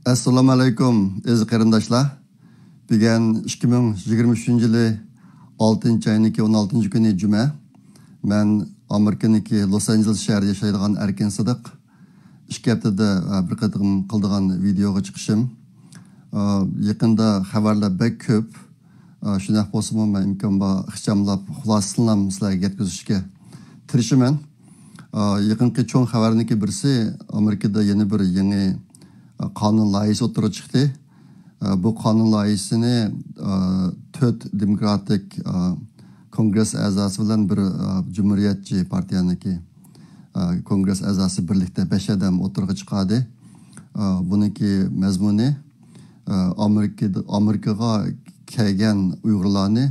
Assalamu alaikum, aziz qarindoshlar. Bugun 2023-yili 6-oyning 16 kuni juma. Men Amerikaniki Los Angeles shahrida yashaydigan Erkin Sidiq. 2 haftada bir qatim qildigan videoga chiqishim. Yaqinda xabarlar bek ko'p. Shunday bo'lsa-mu men imkon bor ixchamlab xulosalarni sizlarga yetkazishga tirishaman. Yaqinqi cho'ng xabarniki birisi Amerikada yana bir yangi qonun loyihasi o'tirib chiqdi. Bu qonun loyihasini 4 demokratik kongress a'zosi bilan bir Cumhuriyetçi partiyaniki kongress a'zosi birlikda 5 odam o'tirib chiqadi. Buniki mazmuni Amerikaga kelgan Uyg'urlarni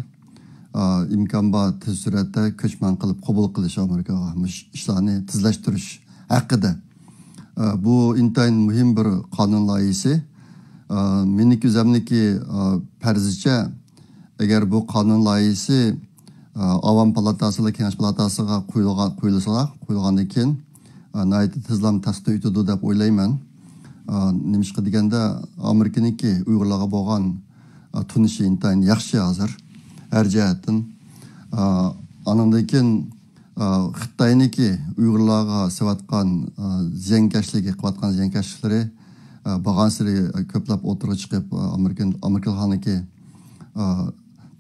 imkon bor tez suratda ko'chman qilib qabul qilish Amerikaga ishlarni tezlashtirish haqida. Bu intayin mühim bir qonun loyihasi. Mening ko'zimdagi farzcha agar bu qonun loyihasi Avam palatasi va Kengash palatasiga qo'yilgandan keyin nihoyatda tezlam tasdiq etadi deb o'ylayman. Nimishqa deganda Amerikaniki Uyg'urlarga bo'lgan tunishi intayin yaxshi hozir har jihatdan. Anandan keyin Xitoyniki Uyg'urlarga sevatgan ziyonkashligi qilayotgan ziyonkashliklari bag'ansiri ko'plab o'tirib chiqib Amerikaxoniki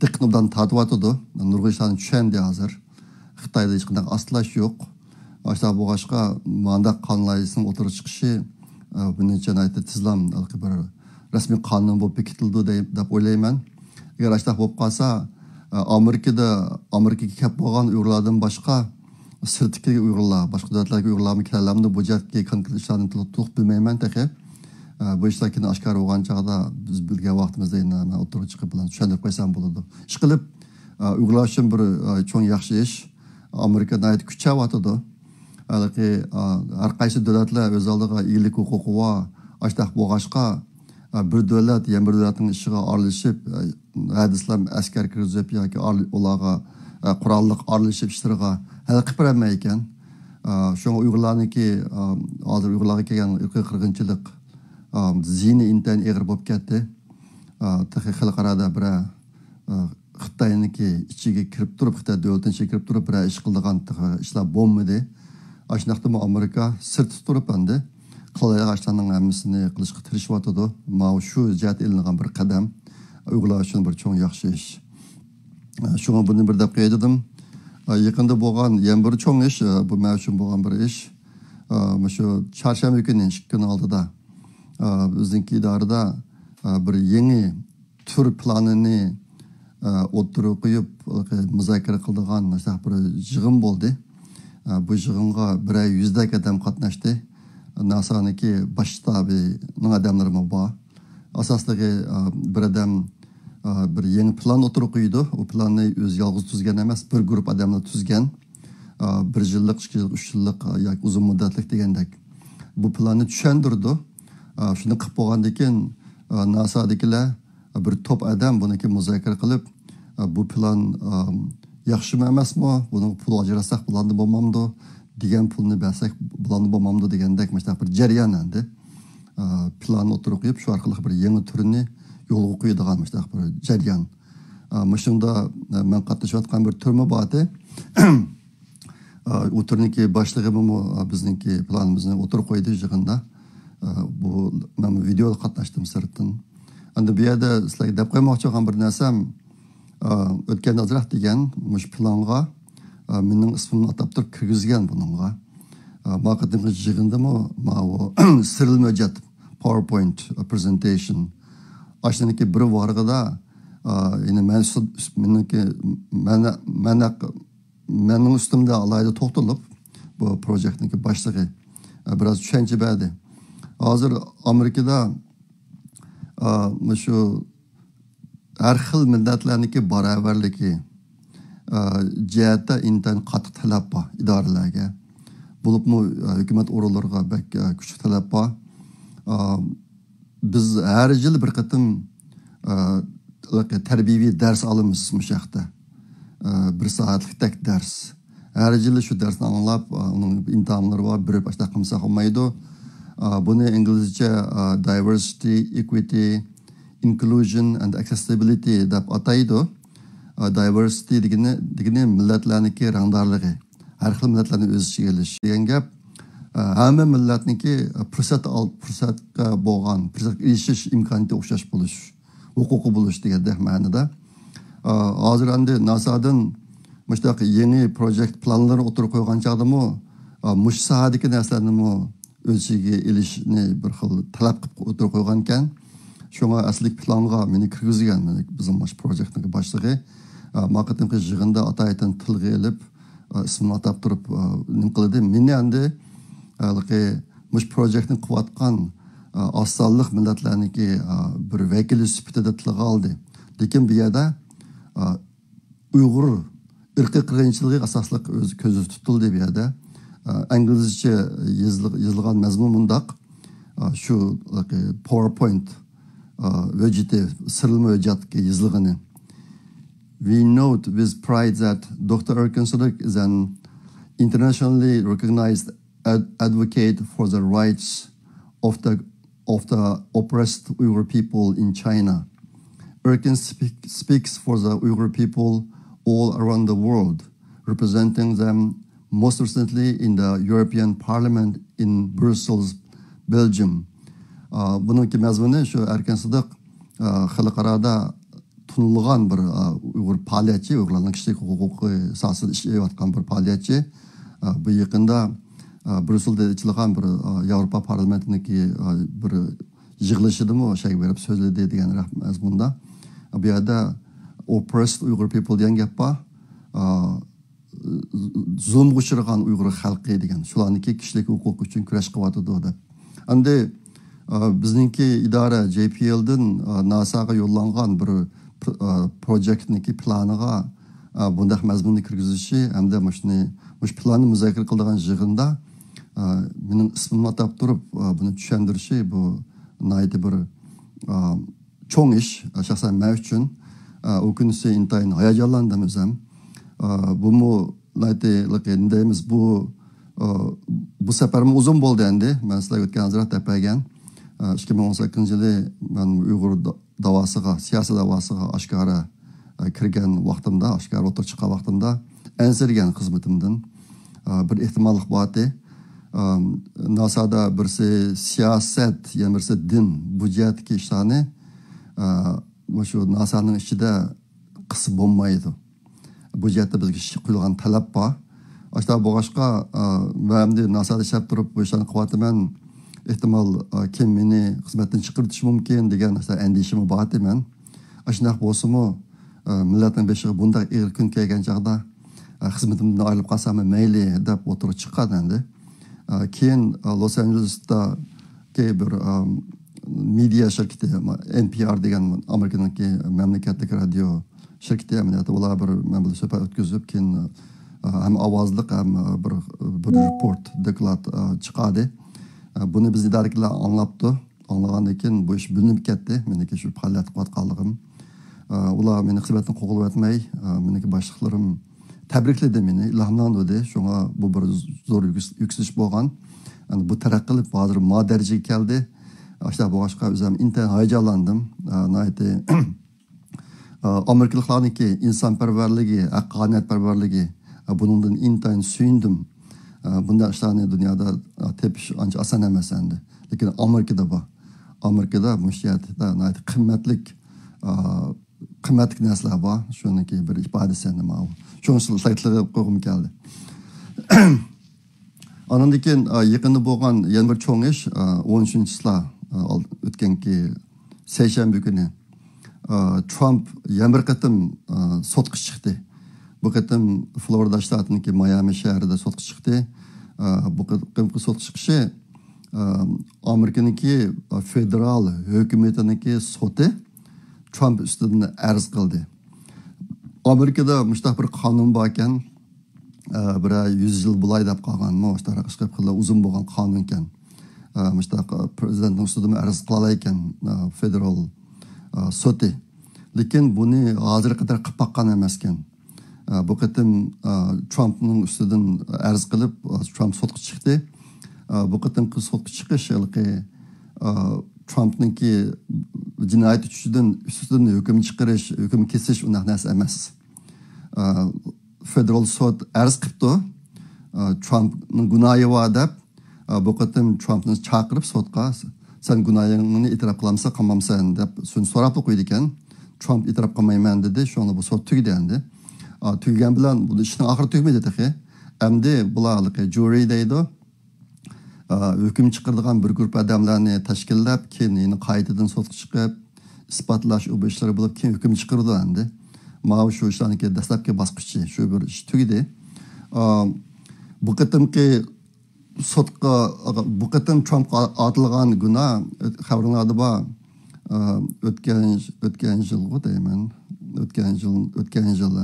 diqqatdan tortyotdi. Nurg'ishlarni tushundi hozir. Xitoyda hech qanday aslash yo'q. Boshqa bo'g'ashqa mandaq qonun loyihasining o'tirib chiqishi buncha nihoyatda tezlam bir rasmiy qonun bo'lib bekitildi deb o'ylayman. Agar ashta bo'lib qolsa Amerikaga kelib bo'lgan Uyg'urlardan boshqa sirtdagi Uyg'urlar, boshqa davlatlarga Uyg'urlarni kelalamni bu jihatga konkret ishlarni to'liq bilmayman taqa. Bu ishlarni oshkor bo'lgan chog'da biz bilgan vaqtimizda yana o'tirib chiqib bilan tushuntirib qo'ysam bo'ladi. Ish qilib Uyg'urlar uchun bir cho'ng yaxshi ish. Amerika nihoyat kuchayotdi. Har qaysi davlatlar o'z oldiga egalik huquqi va ashta bo'lg'ashqa bir davlat yana bir davlatning ishiga aralashib hadislar askar kirgizib yoki ularga qurolliq aralashib ishlariga hal qilib bermay ekan. Shunga Uyg'urlarniki hozir Uyg'urlarga kelgan irqiy qirg'inchilik zini intayin eg'ir bo'lib ketdi. Xalqarada bir Xitoyniki ichiga kirib turib, Xitoy davlatining ichiga kirib turib bir ish qildigan ishlar bo'lmadi. Ashunaqda Amerika sirt turib endi qilayotgan ishlarning hammasini qilishga tirishyotdi. Mana shu jihat ilingan bir qadam Uyg'urlar uchun bir cho'ng yaxshi ish. Shunga buni bir deb qo'ydim. Yaqinda bo'lgan yana bir cho'ng ish, bu men uchun bo'lgan bir ish. Shu chorshanba kuni 2 kun oldida bizning idorada bir yangi tur planini o'tirib qo'yib muzokara qildigan bir yig'in bo'ldi. Bu yig'inga 100 odam qatnashdi. NASA'niki bosh shtabining odamlari bor. Asosligi bir odam bir yangi plan o'tirib qo'ydi. U planni o'zi yolg'iz tuzgan emas, bir guruh odamlar tuzgan. 1 yillik, 2 yillik, 3 yillik yoki uzun muddatli degandek. Bu planni tushuntirdi. Shuni qilib bo'lgandan keyin NASA'dagilar bir top odam buniki muzokara qilib, bu plan yaxshimi emasmi? Buni pul ajratsak bo'ladi bo'lmamdi? Degan pulni bersak bo'ladi bo'lmamdi degandek mana bir jarayon endi. Plan o'tirib qo'yib, shu orqali bir yangi turini yo'lga qo'yadigan bir jarayon. Shunda men qatnashayotgan bir turma bordi. U turniki boshlig'i bizniki planimizni o'tirib qo'ydi yig'inda. Bu men videoda qatnashdim sirtdan. Endi bu yerda sizlarga deb qo'ymoqchi bo'lgan bir narsam o'tgan nazrat degan mush planga mening ismimni atab turib kirgizgan buningga. Vaqtimga yig'indimi mana Cyril Mo'jat PowerPoint presentation. Aslında bir vargıda yine menin üstümde alayda toxtulup bu projektniki başlığı biraz düşünce verdi. Hazır Amerika'da şu her xil milletlerindeki beraberliki cihette intan qattiq talab bor idoralarga. Bulupmu hükümet oralarga bek küçük talab bor. Biz her yıl bir qatim terbiyevi ders alımız bu şahta. 1 saatlik ders. Her yıl şu dersni anlap, onun imtihanları var, bir başta qilmasa olmaydi. Bunu İngilizce diversity, equity, inclusion and accessibility deb ataydı. Diversity degeni milletlarniki rangdarlığı. Her xil milletlarning o'z ichiga elish degan gap. Hamma millatniki fursatga bo'lgan, fursatga erishish imkoniyati o'xshash bo'lish, huquqi bo'lish degan ma'noda. Hozir endi NASAdan mushtaq yangi projekt planlari o'tirib qo'ygan chog'dami, mush sohadagi narsalarni o'z ichiga elishni bir xil talab qilib o'tirib qo'ygan ekan. Shunga asli planga meni kirgizgan bizning mush projektning boshlig'i. Maqatimqi yig'inda ataydan tilga elib ismini atab turib nim qildi. Meni endi mush projektni qilayotgan osonlik millatlarniki bir vakili sifatida tilga oldi. Lekin bu yerda Uyg'ur irqiy qirg'inchiligi asosli o'z ko'zi tutildi bu yerda. İngilizce yazılgan mazmun mundaq şu PowerPoint veciti sırılma vecatki yazılganı. We note with pride that Dr. Erkan Sadık is an internationally recognized advocate for the rights of the oppressed Uyghur people in China. Erkan speaks for the Uyghur people all around the world, representing them most recently in the European Parliament in Brussels, Belgium. Bununki mazmuni şu Erkan Sadık xalqarada tunulgan bir Uyghur faaliyetçi, Uyg'urlarning kishilik huquqi asosida ishlayotgan bir faaliyetçi. Bu yaqinda Brusselda ichilgan bir Yevropa parlamentiniki bir yig'ilishidami şey berib so'zladi degan mazmunda. Bu yerda oppressed Uyghur people degan gap bor. Zulmga uchragan Uyg'ur xalqi degan. Shularniki kishilik huquq uchun kurash qilyotdi deb. Endi bizningki idora JPL'dan NASAga yo'llangan bir projektniki planiga bundaq mazmunni kirgizishi hamda mush planni muzokara qiladigan yig'inda mening ismimni atab turib buni tushundirishi bu naydi bir cho'ng ish shaxsan men uchun u kunisi intayin hayajonlandim o'zim. Bu deymiz bu safarim uzun bo'ldi endi. Men sizlarga o'tgan hazrat tepagan 2018-yili men Uyg'ur davosiga, siyosiy davosiga oshkora kirgan vaqtimda, oshkora o'tirib chiqqan vaqtimda ansirgan xizmatimdan bir ehtimollik bor edi. NASAda birsi siyosat, yana birsi din bu jihatdagi ishlarni shu NASAning ichida qisib bo'lmaydi. Bu jihatda bizga qo'yilgan talab bor. Ashta bo'g'ashqa men NASAda ishlab turib bu ishlarni qilyapman. Ehtimal kim meni xizmatdan chiqartishi mumkin degan andishim bor edi men. Ashunday bo'lsa-mu millatning beshig'i bunday ig'ir kun kelgan chog'da xizmatimdan ayrilib qolsam mayli deb o'tirib chiqqan endi. Keyin Los Angelesda bir media shirkati NPR degan Amerikadagi mamlakatlik radio shirkati amaliyotda ular bir men bilan suhbat o'tkazib keyin ham ovozliq ham bir report doklad chiqadi. Bunu biz idarekiler anlattı. Anlagandan keyin bu ish bilinib ketdi. Meniki shu faoliyat qilayotganligim. Ular meni xizmatdan qo'g'ilib o'tmay, meniki boshliqlarim tabrikladi meni, ilhomlandi. Shunga bu bir zo'r yuksalish bo'lgan. Yani bu taraqqilib hozir ma darajaga keldi. Ashta boshqa o'zim intayin hayajonlandim. Naydi Amerikaliklarniki insonparvarligi, haqqoniyatparvarligi bundan intayin suyundim. Bunday ishlarni dunyoda tepish ancha oson emas endi. Lekin Amerikada bor. Amerikada mushiyatda qimmatli narsalar bor. Shuniki bir ifodasi nima u. Shuni saytlarga qo'yib keldi. Andan keyin yaqinda bo'lgan yana bir cho'ng ish 13-yillar o'tganki seshanba kuni Trump yana bir qatim sotqa chiqdi. Bu qatim Florida shtatiniki Miami shahrida sotqa chiqdi. Bu qatimki sotqa chiqishi Amerikaniki federal hukumatiniki soti Trump ustidan arz qildi. Amerikada mushtaq bir qonun bor ekan, bir 100 yil bo'lay deb qolganmi, mushtaq qilib uzun bo'lgan qonun ekan. Mushtaq prezidentning ustidan arz qila ekan federal soti. Lekin buni hozir qadar qilib boqqan emas ekan. Bu qatim Trumpning ustidan arz qilib Trump sotqa chiqdi. bu qitimqi sotqa chiqish Trump'ningki jinoyat ustidan hukm chiqarish, hukm kesish unaqa narsa emas. Federal sud arz qilibdi. Trump'ning gunohi bor deb, bu qitim Trump'ni chaqirib sudga sen gunohingni e'tirof qilamsan, qilmamsan deb so'rab qo'ydi ekan. Trump e'tirof qilmayman dedi. Shunda bu sud tugadi endi. Tugagan bilan bu ishning oxiri tugmaydi dedi. Endi bularlik jury deydi. Hüküm chiqaradigan bir grup odamlarni tashkillab, keyin qaytadan sudga chiqib, isbotlash u ishlar bo'lib, keyin hukm chiqardi endi. Mana shu ishlarniki dastlabki bosqichi, shu bir ish tugadi. Bu qitimki sudga bu qitim Trumpga otilgan gunoh xabarlarda bor. O'tgan yilga deyman, o'tgan yil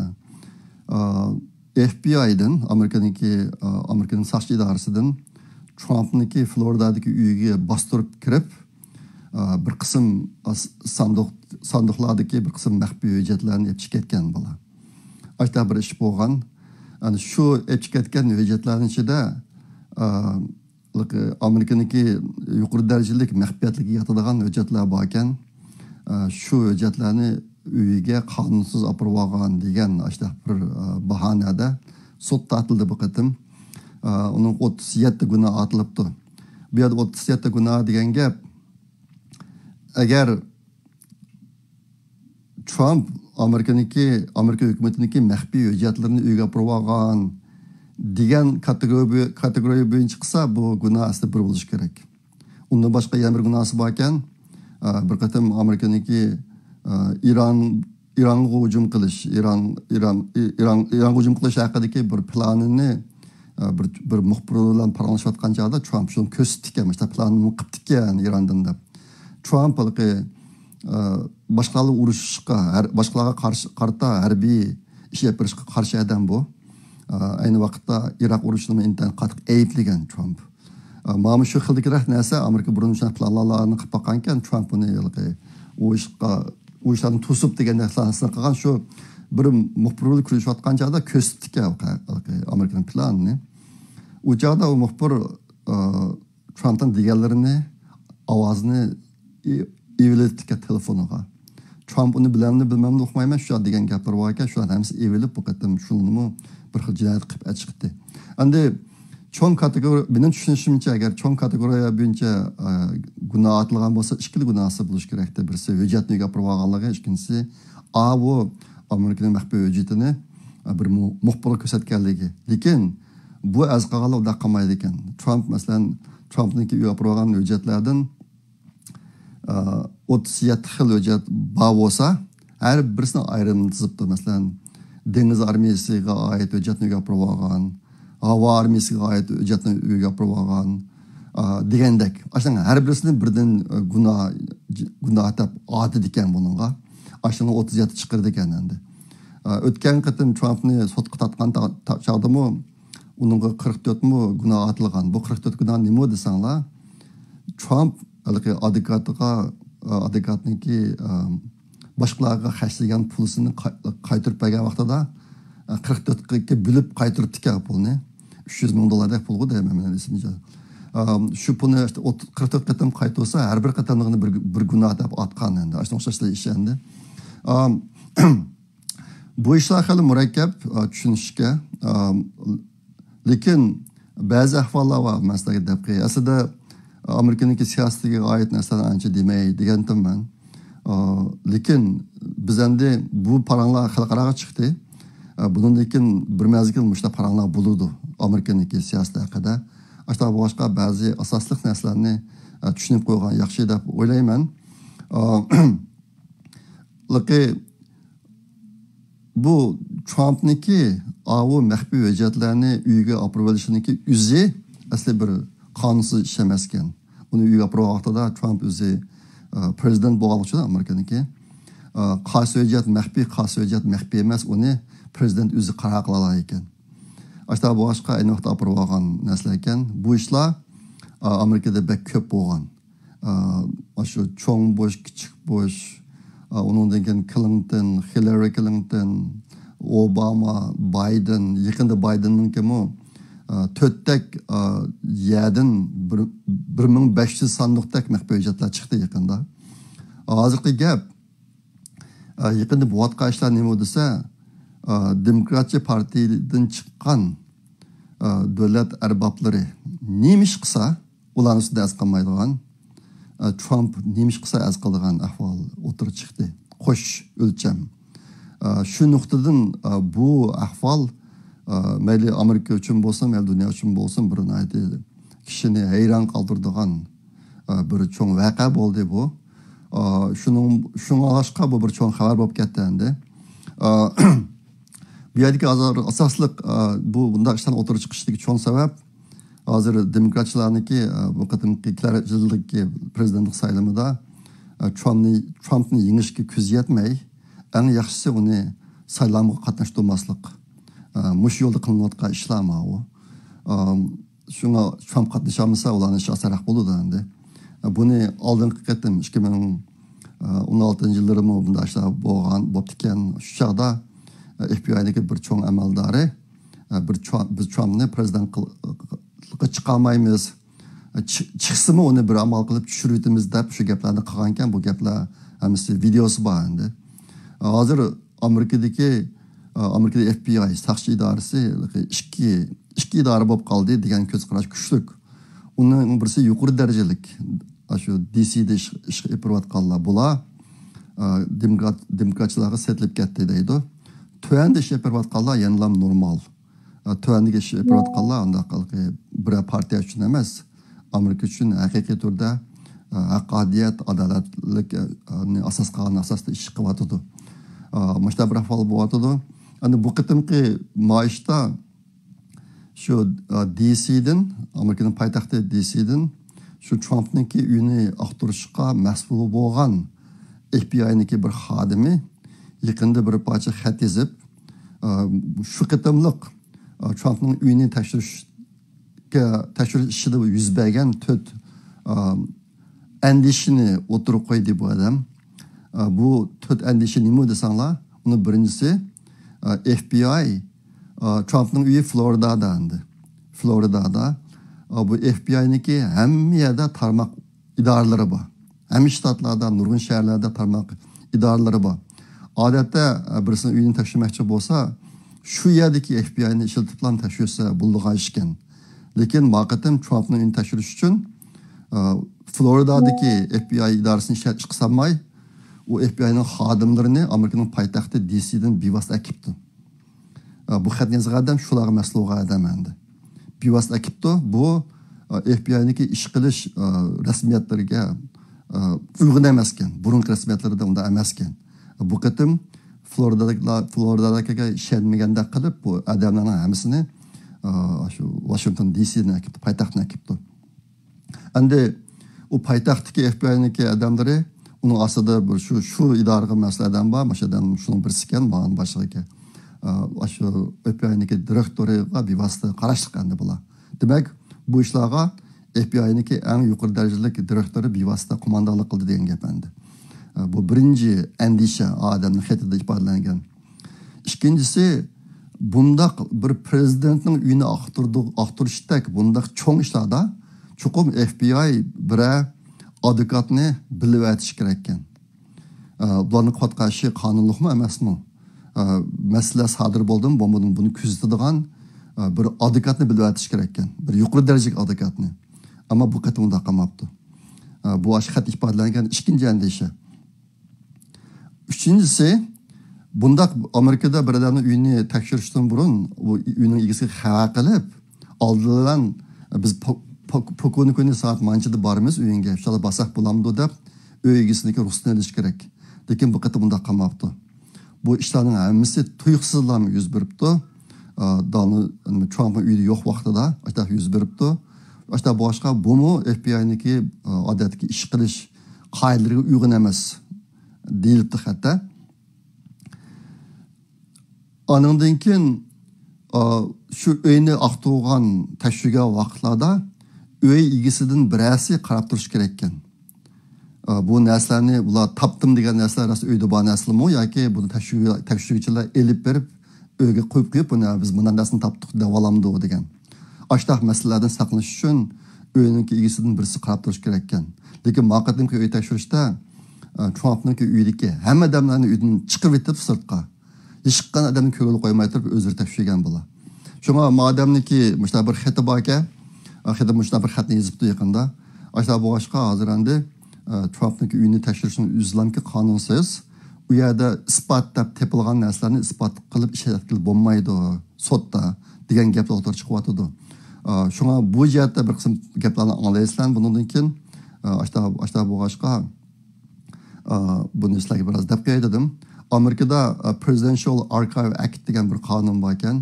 FBI'dan, Amerikaning soqchi idorasidan Trump'niki Florida'daki uyiga bostirib kirib, bir qism sanduqlardagi bir qism maxfiy hujjatlarni epchib ketgan bo'lar. Ashta bir ish bo'lgan. Ana shu epchib ketgan hujjatlarning ichida Amerikaniki yuqori darajalik maxfiyatligiga yotadigan hujjatlar bor ekan. Shu hujjatlarni uyiga qonunsiz olib olgan degan ashta bir bahonada sud ta'tildi bu qitim. Onun 37 gunoh otilibdi. Bu yerda 37 gunoh degan gap, agar Trump Amerika hukumatiniki maxfiy hujjatlarini uyga olib olgan degan kategoriya bo'yicha qilsa, bu gunoh asli bir bo'lishi kerak. Undan boshqa yana bir gunohsi bor ekan, bir qatam Amerikaniki Ironga hujum qilish haqidagi bir planini bir muxbir bilan paralashayotgan chog'da Trump shuni ko'rsatdi ekan, mana planni qilib ekan Irondan deb. Trump boshqalarga urushishga, boshqalarga qarshi harbiy ish yapirishga qarshi odam bu. Ayni vaqtda Iroq urushini intan qattiq ayblagan Trump. Mana shu xildagi narsa Amerika burun shunday planlarni qilib qo'ygan ekan, Trump uni u ishlarni to'sib degan narsani qilgan, shu bir muxbir bilan kurashayotgan chog'da ko'rsatdi ekan Amerikaning planini. U chog'da u muxbir Trump'ning deganlarini ovozini evilitdi telefoniga. Trump uni bilmamni o'qimayman, shu degan gaplar bor ekan, shular hammasi evilib bu qatam shuni bir xil jinoyat qilib chiqdi. Endi cho'ng kategoriya, mening tushunishimcha, agar cho'ng kategoriya bo'yicha gunoh otilgan bo'lsa, ikkili gunohsi bo'lishi kerakda. Birisi hujjatni olib olganligi, ikkinchisi bu Amerikaning maxfiy hujjatini bir muxbirga ko'rsatganligi. Lekin bu az qolganlar unda qolmaydi ekan. Trump masalan Trumpniki olib olgan hujjatlardan 37 xil hujjat bor bo'lsa, har birisini ayrim tizibdi. Masalan, dengiz armiyasiga oid hujjatni olib olgan, havo armiyasiga oid hujjatni olib olgan degandek. Aslında har birisini birdan gunoh deb otdi ekan buningga. Aslında 37 chiqirdi ekan endi. O'tgan qatim Trumpni sudga tortgan chog'dami, uningga 44 mi gunoh otilgan. Bu 44 gunoh nima desanglar? Trump advokatniki boshqalarga xashlagan pulisini qaytarib bergan vaqtida 44 ga bo'lib qaytaribdi ekan pulni. $300,000 deb pulga deyman men esimga. Shu pulni 44 qatam qaytarsa, har bir qatamligini bir gunoh deb otgan endi. Ashuna o'xshashlar ish endi. Bu ishlar xili murakkab tushunishga, lekin ba'zi ahvollar bor, masalan, debki aslida Amerikaniki siyosatiga oid narsalar ancha demay degandim. Lekin biz endi bu paranglar xalqaro chiqdi. Bundan lekin bir mazgil mushta paranglar bo'ladi Amerikaniki siyosati haqida. Ashta boshqa ba'zi asosli narsalarni tushunib qo'ygan yaxshi deb o'ylayman. Bu Trumpniki avu maxfiy hujjatlarni uyiga olib olishiniki o'zi asli bir qonunsiz ish emas ekan. Uni uyiga olib vaqtida Trump o'zi prezident bo'lgan uchun Amerikaniki qaysi hujjat maxfiy emas, uni prezident o'zi qaror qila olar ekan. Ashta boshqa ayni vaqtda olib olgan narsalar ekan. Bu ishlar Amerikada bek ko'p bo'lgan. Shu cho'ng bo'sh, kichik bo'sh, undan keyin Clinton, Hillary Clinton, Obama, Biden, yaqinda Biden'ning kimi to'rtdak yerdan 1500 sonliqdak mahbuyotlar chiqdi yaqinda. Hozirgi gap yaqinda bo'layotgan ishlar nima desa, Demokratcha partiyadan chiqqan davlat arboblari nemish qilsa, ularni ustida az qilmaydigan, Trump nemish qilsa az qiladigan ahvol o'tirib chiqdi. Qo'sh o'lcham. Shu nuqtadan bu ahvol mayli Amerika uchun bo'lsin, mayli dunyo uchun bo'lsin, bir kishini hayron qoldiradigan bir cho'ng voqea bo'ldi bu. Shunga boshqa bu bir cho'ng xabar bo'lib ketdi endi. Bu yerdagi asosliq bu bunday ishdan o'tirib chiqishdagi cho'ng sabab hozir demokratchilarniki bu qatimki yillik prezidentlik saylamida Trumpni yengishga ko'z yetmay, eng yaxshisi uni saylamga qatnashtirmaslik. Mush yo'lda qilinayotgan ishlar bu. Shunga Trump qatnashamasa, ularning ishi osonroq bo'ladi endi. Buni oldingi qatim 2016-yillarida bunday ishlar bo'lib ekan. Shu chaqda FBI'dagi bir cho'ng amaldori biz Trumpni prezidentlikka chiqarmaymiz, chiqsimi uni bir amal qilib tushiramiz deb shu gaplarni qilgan ekan. Bu gaplar hammasi videosi bor endi. Hozir Amerikada FBI saqchi idorasi ikki idora bo'lib qoldi degan ko'z qarash kuchli. Uning birisi yuqori darajalik shu DC'da ish qilayotganlar bular demokratchilarga setlib ketdi deydi. Tövəndə iş yapayotganlar yanılam normal. Tövəndəki iş yapayotganlar anda bir partiya üçün emas, Amerika üçün haqiqiy turda haqqaniyyət, adaletlik asas qilgan asosda ish qilyotdi. Mana bir ahvol bo'lyotdi. Endi bu qitimqi maishda shu DC'dan, Amerikaning poytaxti DC'dan shu Trumpniki uyini aqtirishga mas'ul bo'lgan FBI'niki bir xodimi yaqinda bir parcha xat yozib, shu qitimliq Trumpning uyini tekshirish ishida yuz bergan 4 andishini o'tirib qo'ydi bu odam. Bu 4 andishi nima desanglar, uni birinchisi FBI Trumpning uyi Floridada endi. Floridada bu FBI'niki hamma yerda tarmoq idoralari bor. Hamma shtatlarda, nurg'un shaharlarda tarmoq idoralari bor. Odatda birisini uyini tekshirmoqchi bo'lsa, shu yerdagi FBI'ni ishlatiblan tekshirsa bo'lgan ishkan. Lekin vaqtim Trumpning uyini tekshirish uchun Floridadagi FBI idorasini ish qilsamay, u FBI'ning xodimlarini Amerikaning poytaxti DC'dan bevosita akibdi. Bu xatni yozgan odam shularga mas'ul bo'lgan odam endi. Bevosita akibdi. Bu FBI'niki ish qilish rasmiyatlariga uyg'un emas ekan. Burungi rasmiyatlarda unda emas ekan. Bu qatim Floridadaga ishlanmaganda qilib bu odamlarning hammasini shu Washington DC'dan akibdi, poytaxtdan akibdi. Endi u poytaxtdagi FBI'niki odamlari uning ostida bir shu idoraga mas'ul odam bor, mashadan shuning birisi ekan, mana boshlig'iga shu FBI'niki direktoriga bevosita qarashlik endi bular. Demak, bu ishlarga FBI'niki eng yuqori darajalik direktori bevosita qo'mondonlik qildi degan gap endi. Bu birinchi andisha odamning xatida ifodalangan. Ikkinchisi, bundaq bir prezidentning uyini aqtirishdek bundaq cho'ng ishlarda chuqur FBI bira advokatni bilib aytish kerak ekan. Bularni qotqashi qonunliqmi emasmi? Masala sodir bo'ldimi, buni kuzatadigan bir advokatni bilib aytish kerak ekan. Bir yuqori darajalik advokatni. Ammo bu qatim unda qolmabdi. Bu xat ifodalangan ikkinchi andisha. Üçüncüsü, bundaq Amerikada bir adamning uyini tekshirishdan burun u uyning egasiga xabar qilib, oldindan biz pokoni kuni soat manchida boramiz uyinga, inshaalloh basaq bo'lamdi deb uy egasiniki ruxsatini olish kerak. Lekin bu qatim bundaq qilmabdi. Bu ishlarning hammasi tuyuqsizlarga yuz beribdi. Trumpning uyida yo'q vaqtida ashta yuz beribdi. Ashta boshqa bumi FBI'niki odatdagi ish qilish qoidalariga uyg'un emas deyilibdi hatta. Anından keyin shu uyni aqtirgan tashviga vaqtlarda uy egasidan birasi qarab turish kerak ekan. Bu narsalarni ular topdim degan narsalar rost uyda bor narsalarmi yoki buni tashuvchilar elib berib uyga qo'yib buni biz bundan narsani topdik deb olamdi degan. Aştaq məsələlərdən saqlanish uchun uyninki egisidən birisi qarab turish kerak ekan. Lekin maqadimki uy tekshirishda Trump'nınki uydagi hamma odamlarni uydan chiqib etib sirtqa. Hech qanday odamni ko'ngil qo'ymay turib o'zlari tekshirgan bo'lar. Shunga madamniki mushta bir xati bor ekan, xatda mushta bir xatni yozibdi yaqinda. Aşta bu boshqa hozir endi Trump'nınki uyini tekshirishni uzlamki qonunsiz u yerda isbot deb tepilgan narsalarni isbot qilib ishlatkil bo'lmaydi sotda degan gaplar o'tirib chiqyotdi. Şuna bu jihatda bir qism gaplarni anglaysizlar. Bundan keyin aşta bu boshqa bunu sizlarga biroz deb qo'ydim. Amerikada Presidential Archive Act degan bir qonun bor ekan.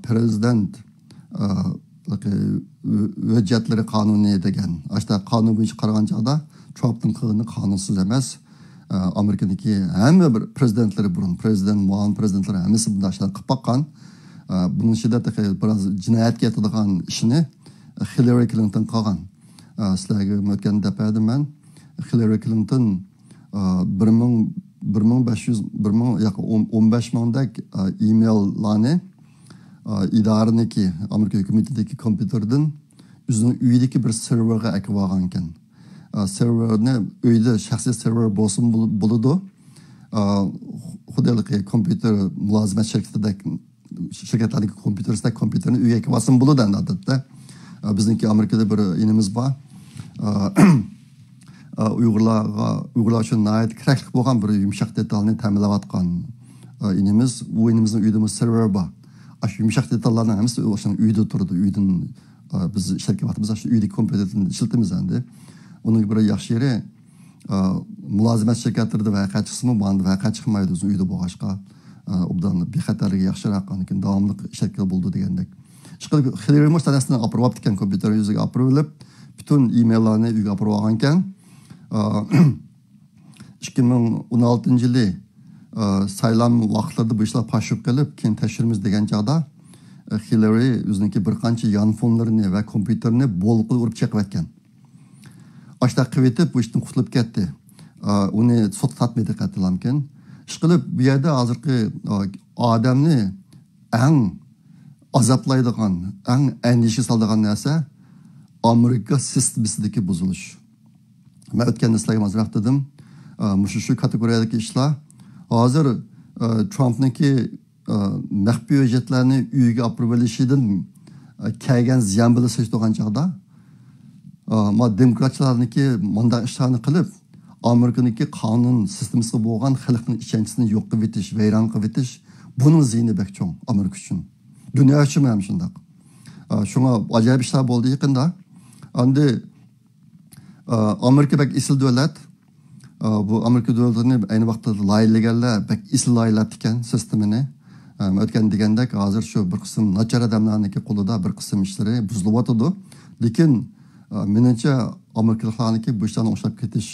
Prezident hujjatlari qonuni degan. Aşta qonun bo'yicha qaragan chog'da Trump'ning qilgani qonunsiz emas. Amerikadagi hamma bir prezidentlari burun, prezident, muavin prezidentlari hammasi bunday ishlar qilib boqqan. Bunun ichida biroz jinoyatga yetadigan ishni Hillary Clinton qilgan. Sizlarga o'tgan dafada men Hillary Clinton 15 mingdak emaillarni idoraniki Amerika hukumatidagi kompyuterdan o'zining uyidagi bir serverga akib olgan ekan. Serverni uyda shaxsiy server bo'lsin bo'ladi. Xudoliki kompyuter mulozimat shirkatlardagi kompyuterni uyga akib olsin bo'ladi odatda. Bizniki Amerikada bir inimiz bor. Uyg'urlar uchun nihoyat kerakli bo'lgan bir yumshoq detalni ta'minlayotgan inimiz. Bu inimizning uyida server bor. Shu yumshoq detallarni hammasi o'shaning uyida turadi. Uydan biz ishlatayotganimiz shu uydagi kompyuterni ishlatamiz endi. Uning bir yaxshi yeri mulozimat shirkatlarida vaqa chiqsimi, bu endi vaqa chiqmaydi o'zi uyda bo'lg'ashqa. Obdan bexatarligi yaxshiroq ekan, davomli ishlatgan bo'ldi degandek. Hillary Clinton olib o'tgan kompyuter yuziga olib olib, bütün emaillarni uyga olib olgan ekan. 2016-yili saylam vaqtlarida bu ishlar pashib qilib, keyin tashirimiz degan chog'da Hillary o'ziniki bir qancha yonfonlarini va kompyuterni bo'lqib urib chiqayotgan. Ashta qilib bu ishdan qutulib ketdi. Uni sud tatmidi qatilamkin. Ishqilib bu yerda hozirgi odamni eng azoblaydigan, eng andisha soladigan narsa Amerika sistemadagi buzilish. Men o'tgan sizlarga mazraf dedim. Shu kategoriyadagi ishlar hozir Trump'niki maxfiy hujjatlarni uyiga olib bo'lishidan kelgan ziyon bilan so'zlagan chog'da demokratlarniki bunday ishlarni qilib Amerikaniki qonun sistemasiga bo'lgan xalqning ishonchisini yo'q qilib etish, vayron qilib etish buning ziyni bek cho'ng Amerika uchun. Dunyo uchun ham shunday. Shunga ajoyib ishlar bo'ldi yaqinda. Endi Amerika bek isil davlat. Bu Amerika davlatini ayni vaqtda loyihalarlar bek isil loyihalar ekan sistemini. O'tgan degandek hozir shu bir qism nachar odamlarniki qo'lida bir qism ishlari buzilib o'tadi. Lekin menimcha Amerikaliklarniki bu ishlarni ushlab ketish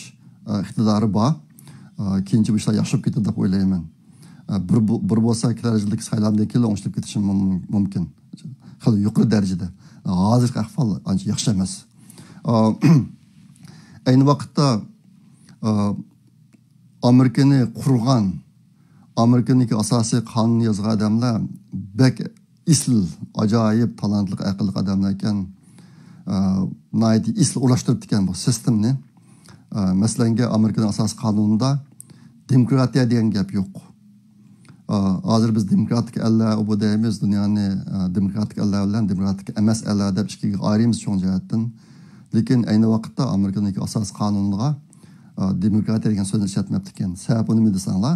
iqtidori bor. Keyinchi bu ishlar yaxshilab ketadi deb o'ylayman. Bir bo'lsa kelajakdagi saylovdan keyin ushlab ketishi mumkin. Hali yuqori darajada. Hozirgi ahvol ancha yaxshi emas. Ayni vaqtda Amerikani qurgan, Amerikaniki asosiy qonun yozgan odamlar bek isl, ajoyib talantli, aqlli odamlar ekan. Nihoyat isl ulashtirib ekan bu sistemni. Masalan, Amerikaning asosiy qonunida demokratiya degan gap yo'q. Hozir biz demokratik ellar bu deymiz, dunyoni demokratik ellar bilan demokratik emas ellar deb ikkiga ayiramiz cho'ng jihatdan. Lekin ayni vaqtda Amerikaning asosiy qonuniga demokratiya degan so'zni ishlatmayapti ekan. Sababi nima desanglar,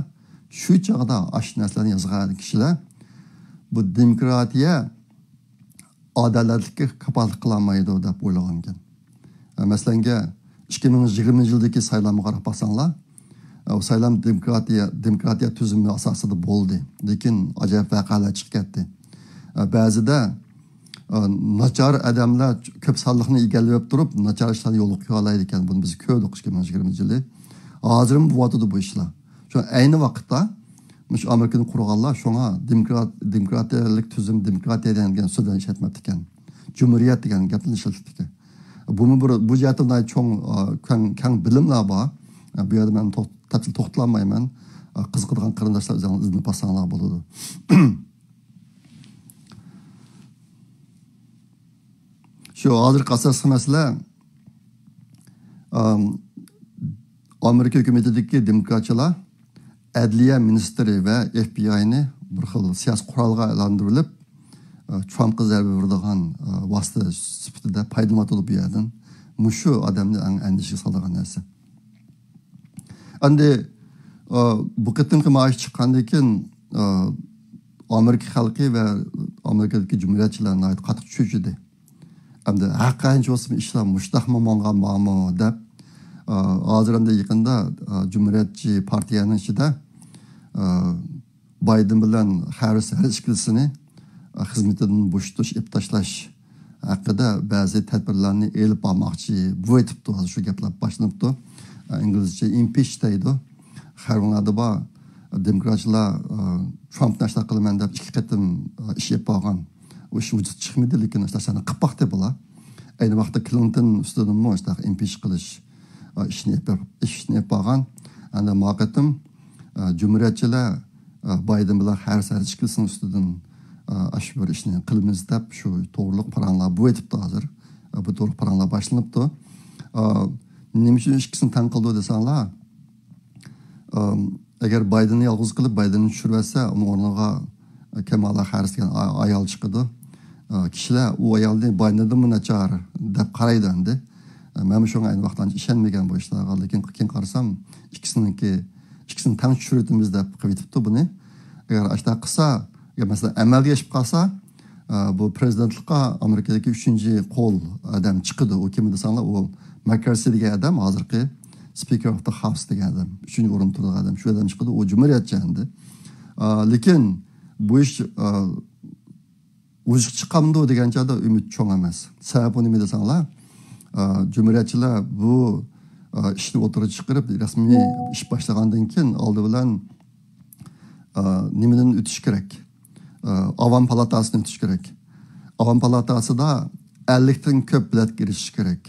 shu chog'da ash narsalarni yozgan kishilar bu demokratiya adolatlikka kafolat qilolmaydi deb o'ylagan ekan. Masalan, 2020-yildagi saylovga qarab baksanglar, o saylam demokratiya tuzumi asosida bo'ldi. Lekin ajoyib voqealar chiqib ketdi. Ba'zida nachar odamlar ko'p sonliqni egallab turib, nachar ishlarni yo'lga qo'ya oladi ekan. Buni biz ko'rdik 2020-yilda. Hozir bu vaqtda bu ishlar. Shu ayni vaqtda shu Amerikani qurganlar shunga demokratiyalik tuzum, demokratiya degan so'zdan ishlatmabdi ekan. Cumhuriyat degan gapni ishlatdi ekan. Bu jihatdan cho'ng kang bilimlar bor. Bu yerda men tafsil to'xtalmayman. Qiziqadigan qarindoshlar o'zingizni bossanglar bo'ladi. Şu hozirgi asosiy masala Amerika hukumatidagi demokratchilar Adliya ministri ve FBI'ni bir xil siyasi qurolga aylantirilib, Trumpga zarba beradigan vosita sifatida foydalanilib bu yerdan. Mushu odamni andishiga soladigan narsa. Endi bu qitimki maaş chiqqandan keyin Amerika xalqi va Amerikadagi jumhuriyatchilarni qattiq tushunadi. Endi haqiqatan olsa ishlar mushtahmi mongan bormi deb hozir endi yaqinda jumhuriyatchi partiyaning ichida Biden bilan Harris har ikkilisini xizmetidan bo'shatish, ib tashlash haqida ba'zi tadbirlarni elib bormoqchi bo'ytibdi. Hozir shu gaplar boshlanibdi. İngilizce impeach deydi. Har vaqtda bor demokratchilar Trump nashar qilaman deb ikki qatim ish yapib olgan. O ish vujud chiqmadi, lekin ashtasini qilib boqdi bular. Ayni vaqtda Clinton ustidan impeach qilish ishni yapib olgan. Ana maqatim Cumhuriyetçiler Biden bilan Harris ikkilisini ustidan ash bir ishni qilamiz deb shu to'g'riliq paranlar bu etibdi hozir. Bu to'g'ri paranlar boshlanibdi. Nima uchun ikkisini tan qildi desanglar, agar Bidenni yolg'iz qilib Bidenni tushirsa, uning o'rniga Kamala Harris degan ayol chiqadi. Kishilar u ayolni Bidendan nachar deb qaraydi endi. Men shunga ayni vaqtda ishonmagan bu ishlarga, lekin keyin qarasam ikkisini tan tushiramiz deb qilibdi buni. Agar ashta qilsa, mesela amalga oshib qolsa, bu prezidentlikqa Amerikadagi 3-qo'l odam chiqadi. U kim desanglar, u McCarthy degan adam, hozirgi Speaker of the House degan adam, 3-o'rinda turgan adam, shu odam chiqadi. U jumhuriyatchi endi. Lekin bu ish o'zi chiqamdi degan joyda umid cho'ng emas. Sababi nima desanglar, jumhuriyatchilar bu ishni o'tirib chiqarib, rasmiy ish boshlagandan keyin oldi bilan nimadan o'tish kerak? Avam palatasini o'tish kerak. Avam palatasida 50 dan ko'p bilet kirishish kerak.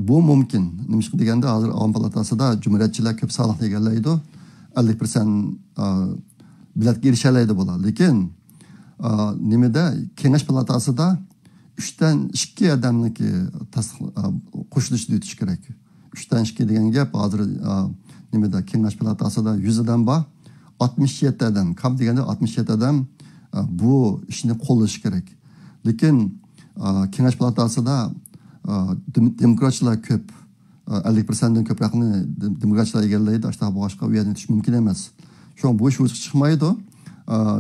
Bu mumkin. Nima deganda hozir Avam palatasida jumhuriyatchilar ko'p soliq egallaydi. 50% bilet kirishalaydi bular. Lekin nimada Kengash palatasida 3 dan 2 odamniki qo'shilishni o'tish kerak. 3 dan 2 degan gap hozir nimada Kengash palatasida 100 odam bor. 67 odam, kam deganda 67 odam bu ishni qo'llash kerak. Lekin Kengash palatasida demokratchilar ko'p, 50% dan ko'proqni demokratchilar egallaydi. Ashta boshqa u yerga o'tish mumkin emas. Shu bu ish o'zi chiqmaydi.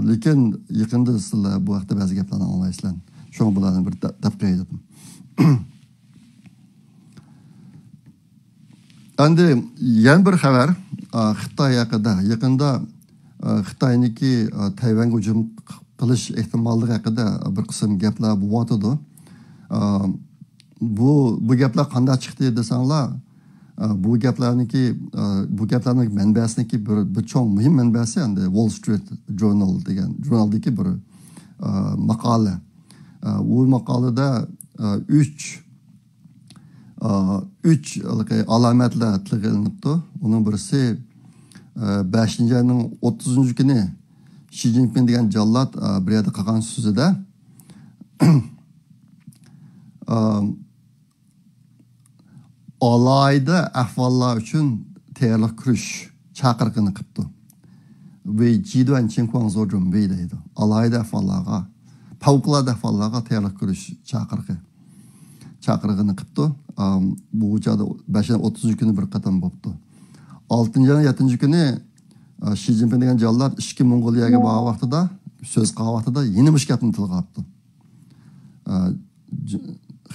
Lekin yaqinda sizlar bu haqda ba'zi gaplarni anglaysizlar. Shu bularni bir tafqir etdim. Endi yana bir xabar Xitoy haqida. Yaqinda Xitoyniki Tayvanga hujum qilish ehtimolligi haqida bir qism gaplar bo'lyotdi. Bu gaplar qanday chiqdi desanglar, bu gaplarning manbasiniki bir cho'ng muhim manbasi endi Wall Street Journal degan jurnaldagi bir maqola. U maqolada 3 alomatlar tilga Onun birisi 5 ayning 30 kuni Xi Jinping degan jallod bir yerda qilgan so'zida alayda ahvollar uchun tayyorlik ko'rish chaqiriqini qildi. Ve jiduan chinquang zojun ve deydi. Alayda ahvollarga, favqulodda ahvollarga tayyorlik ko'rish chaqirig'ini qildi. Bu joyda 5-30 kuni bir qatam bo'ldi. 6-7 kuni Xi Jinping degan jallod ishki Mongoliyaga borgan vaqtida, so'z qilgan vaqtida yeni mushkatni tilga oldi.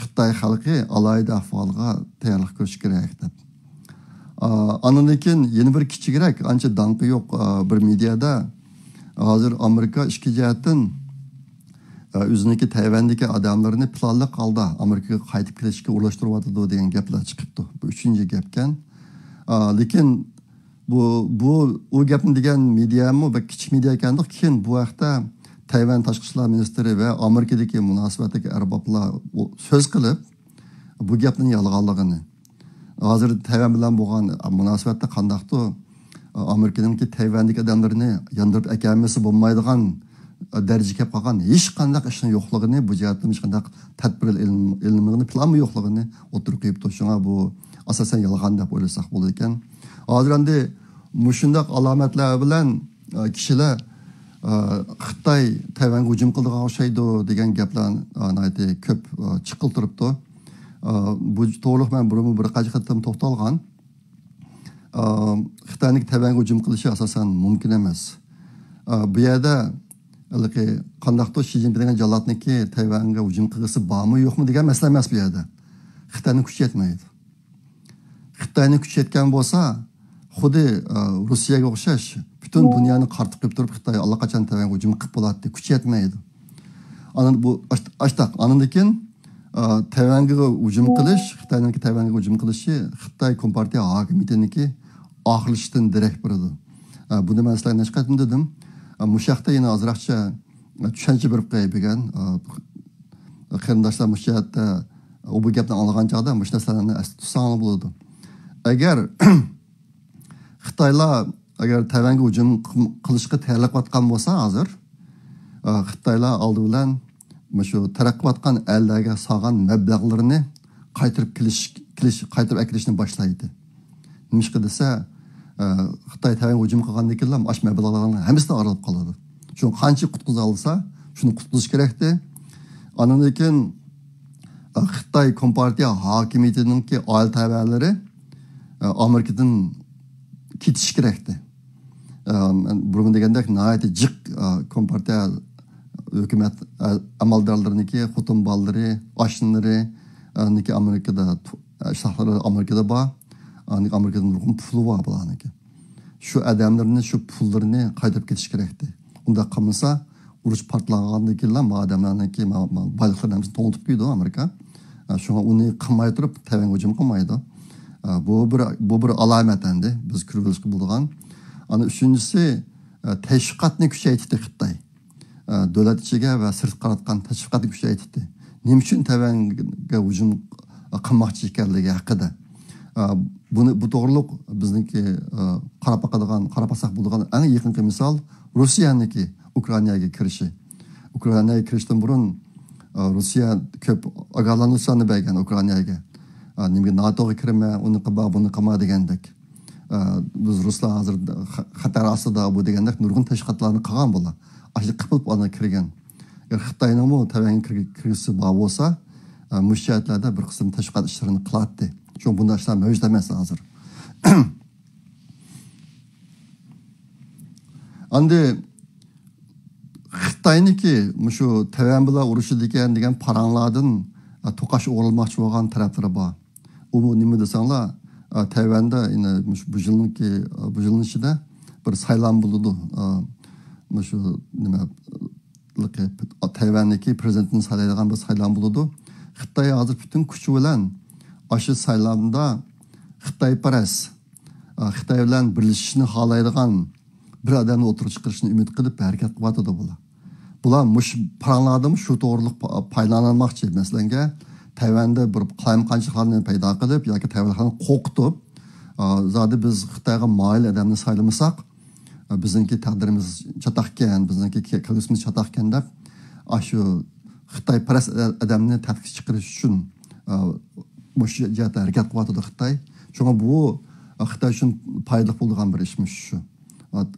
Xitoy xalqi alayda ahvolga tayyorlik ko'rish kerak deb. Andan keyin yana bir kichikroq, ancha danqi yo'q bir mediada hozir Amerika ishki jihatdan o'ziniki Tayvandagi odamlarni planli holda Amerikaga qaytib kelishga ulaştırıvadı degan gaplar chiqibdi. Bu 3-chi gapkan. Lekin bu o gapni degan mediami va kichik media ekandir. Keyin bu vaqtda Tayvan tashqi ishlar ministri va Amerikadagi munosabatdagi arboblar so'z qilib, bu gapning yolg'onligini, hozir Tayvan bilan bo'lgan munosabatda qandaqdir Amerikaning Tayvandagi odamlarni yondirib ekanmisi bo'lmaydigan darajaga kelib qolgan hech qanday ishning yo'qligini, bu jihatdan hech qanday tadbir ilmini planmi yo'qligini o'tirib qo'yibdi. Shunga bu asosan yolg'on deb o'ylasak bo'ladi ekan. Hozir endi mushundaq alomatlar bilan kishilar Xitoy Tayvanga hujum qildigan o'xshaydi degan gaplar ko'p chiqib turibdi. Bu to'liq men bir qancha qatam to'xtalgan. Xitoyning Tayvanga hujum qilishi asosan mumkin emas. Bu yerda qandaqdir Xi Jinping degan jallatniki Tayvanga hujum qilgisi bormi yo'qmi degan masala emas bu yerda. Xitoyni kuch yetmaydi. Xitoyni kuch yetgan bo'lsa, xuddi Rossiyaga o'xshash bütün dunyoni qartib qo'yib turib Xitoy allaqachon Tayvanga hujum qilib bo'ladi, kuch yetmaydi. Ana bu ashtaq andan keyin Tayvanga hujum qilish, Xitoyning Tayvanga hujum qilishi Xitoy Kompartiya hokimiyatiniki oxirlashdan darak beradi. Buni men sizlarga nashqatim dedim. Mushaqda yana ozroqcha tushuncha berib qo'ygan. Qarindoshlar mushaqda bu gapni olgan chog'da mush narsalarni tutsang bo'ladi. Agar Xitoylar agar Tayvanga hujum qilishga tayyorlanayotgan bo'lsa, hozir Xitoylar oldi bilan shu taraqqiyotgan ellarga solgan mablag'larini qaytarib kelishni boshlaydi. Nimishqa desa, Xitoy Tayvanga hujum qilgandan keyin ash mablag'larning hammasini arilib qoladi. Shuni qancha qutqiza olsa, shuni qutqizish kerakdi. Andan keyin Xitoy Kompartiya hokimiyatiningki oil tabialari Amerikadan ketish kerakdi. Bugün degandek nəhayət jiq Kompartiya hökumət amaldorlariniki, xotin ballari, aşınları niki Amerikada, şahları Amerikada var. Amerika'nın nurgun pulu var bulaniki. Şu adamlarını, şu pullarını qaytarib ketish kerakdi. Unda qilmasa, urush partlagandan keyin bu adamlarniki balıqlarni hammasini to'ntib qo'ydi Amerika. Shunga uni qilmay turib Tayvanga hujum qilmaydi. Bu bir alomat endi biz ko'rib bo'lgan. Ana üçüncüsü teşviqatni kuchaytirdi Xitoy. Davlat ichiga va sirt qaratgan teşviqatni kuchaytirdi. Nima uchun Tayvanga hujum qilmoqchi ekanligi haqida. Bu to'g'riliq bizniki qarab qarapasaq bo'lgan eng yaqinqi misol Rossiyaniki Ukrainaga kirishi. Ukrainaga kirishdan burun Rossiya ko'p ogohlanishlarni bergan Ukrainaga. Nimaga NATOga kirma, uni qilma, buni qilma degandek. Biz Ruslar hozir xatar ostida bu degandek nurg'un tashqatlarni qilgan bo'lar. Ashli qilib ona kirgan. Agar Xitoyning bu Tayvanga kirgisi bor bo'lsa, mushtatlarda bir qism tashqat ishlarini qiladi. Çünkü bunda işler mevcut demesi hazır. Andi Xitoyniki şu Tayvanga uruşu degan paranlardan to'qash o'g'rilmoqchi bo'lgan taraflari bor. U nima desanglar, Tayvanda yine bu yılın içinde bir saylan bulundu. Şu nima Tayvandaki prezidentini saylaydigan bir saylan bulundu. Xitoy hozir bütün kuchi bilan aşı saylamda Xitoyparast, Xitoy bilan birlashishni xohlaydigan bir odamni o'tirib chiqarishni umid qilib harakat qilyapti bular. Bular mush paranlardan shu to'g'riliq foydalanmoqchi. Masalan, Tayvanda bir qalamqanchiliklarni paydo qilib yoki Tayvanlarni qo'rqitib, zodi biz Xitoyga moyil odamni saylamasak, bizniki taqdirimiz chatoqkan, bizniki kelgusimiz chatoqkan deb, shu Xitoyparast odamni tartibga chiqarish uchun mush jihatda harakat qilyapti Xitoy. Shunga bu Xitoy uchun foydali bo'lgan bir ishmish shu.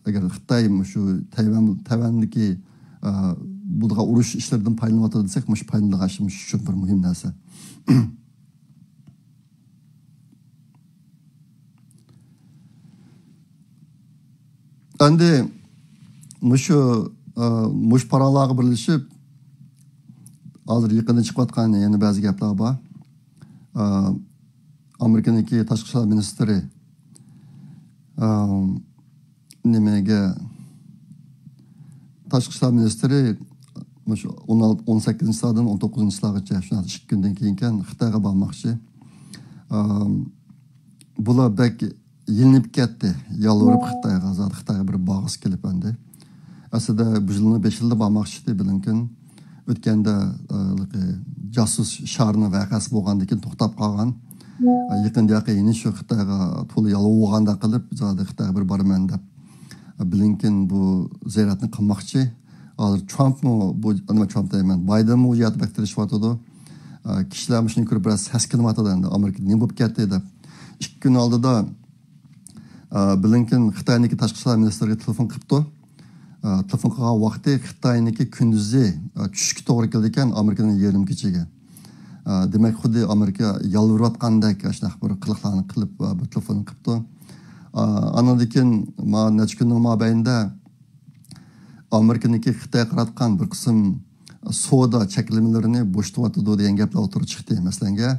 Agar Xitoy shu Tayvandagi buga urush ishlaridan foydalanyapti desak, mush foydalanishimiz uchun bir muhim narsa. Endi mush paralarga birlashib hozir yaqinda chiqayotgan yana ba'zi gaplar bor. Amerika'niki tashqi ishlar ministri nimaga tashqi ishlar ministri 18-dan 19-yilgacha shunday 2 kundan keyin Xitoyga bormoqchi. Bular bek yilinib ketdi. Yalvarib Xitoyga bir bağız kelib endi. Aslida bu yilni 5 yilda bormoqchi deb bilingan. O'tganda jasus sharni vaqasi bo'lgandan keyin to'xtab qolgan. Yaqinda yine shu Xitoyga to'la yalvog'anda qilib, zodi Xitoyga bir boraman deb bilingan bu ziyoratni qilmoqchi. hozir Trumpmi bu nima Trump deyman, Bidenmi u yerda baktirishyotidu. Kishilar shuni ko'rib biroz saskinyapti endi Amerikada nima bo'lib ketdi deb. 2 kun oldida Blinken Xitoyniki tashqi ishlar ministriga telefon qilibdi. Telefon qilgan vaqtda Xitoyniki kunduzi tushishga to'g'ri keldi ekan Amerikaning yarim kechiga. Demak, xuddi Amerika yalvirayotgandek shunaqa bir qiliqlarni qilib bu telefonni qilibdi. Andan keyin necha kunning mobaynida Amerikaniki Xitoyga qaratgan bir qism savdo cheklamalarini bo'shatyotdi degan gaplar o'tirib chiqdi. Masalan,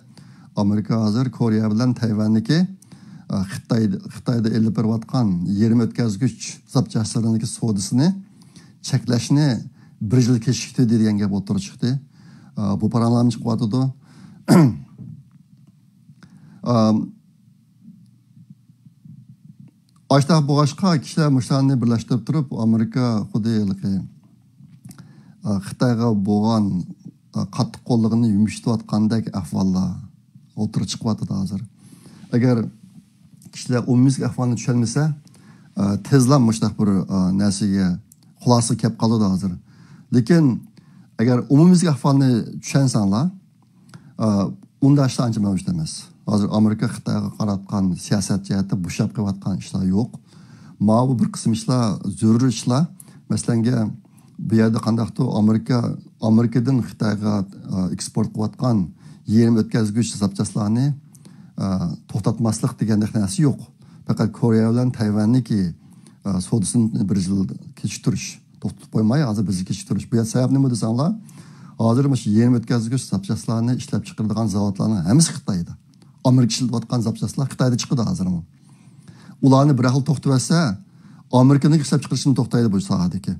Amerika hozir Koreya bilan Tayvanniki Xitoyda elib berayotgan yerim o'tkazgich zapchastlariniki savdosini cheklashni bir yil kechikdi degan gap o'tirib chiqdi. Bu paralarni chiqyotdi. Ashta boshqa kishilar mushlarni birlashtirib turib, Amerika xuddi Xitoyga bo'lgan qattiq qo'llig'ini yumshatayotgandek ahvollar o'tirib chiqyapti hozir. Agar kishilar umumiylik ahvolni tushunmasa, tezlam mushtaq bir narsaga xulosa kelib qoladi hozir. Lekin agar umumiylik ahvolni tushunsanlar, unda ishlar ancha mavjud emas. Hozir Amerika Xitoyga qaratgan siyosat jihatda bo'shab qilayotgan ishlar yo'q. Bu bir qism ishlar, zarur ishlar. Masalan, bu yerda qandaqdir Amerikadan Xitoyga eksport qilayotgan yerim o'tkazgich zapchastlarni to'xtatmaslik degan narsa yo'q. Faqat Koreya bilan Tayvanniki savdosini bir yil kechiktirish, to'xtatib qo'ymay, hozir bizni kechiktirish. Bu sabab nima desanglar, hozir mana shu yerim o'tkazgich zapchastlarni ishlab chiqaradigan zavodlarning hammasi Xitoyda. Amerika ishlatayotgan zapchastlar Xitoyda chiqadi hozirmi. Ularni bir xil to'xtatsa, Amerikaning ishlab chiqarishini to'xtaydi bu sohadagi.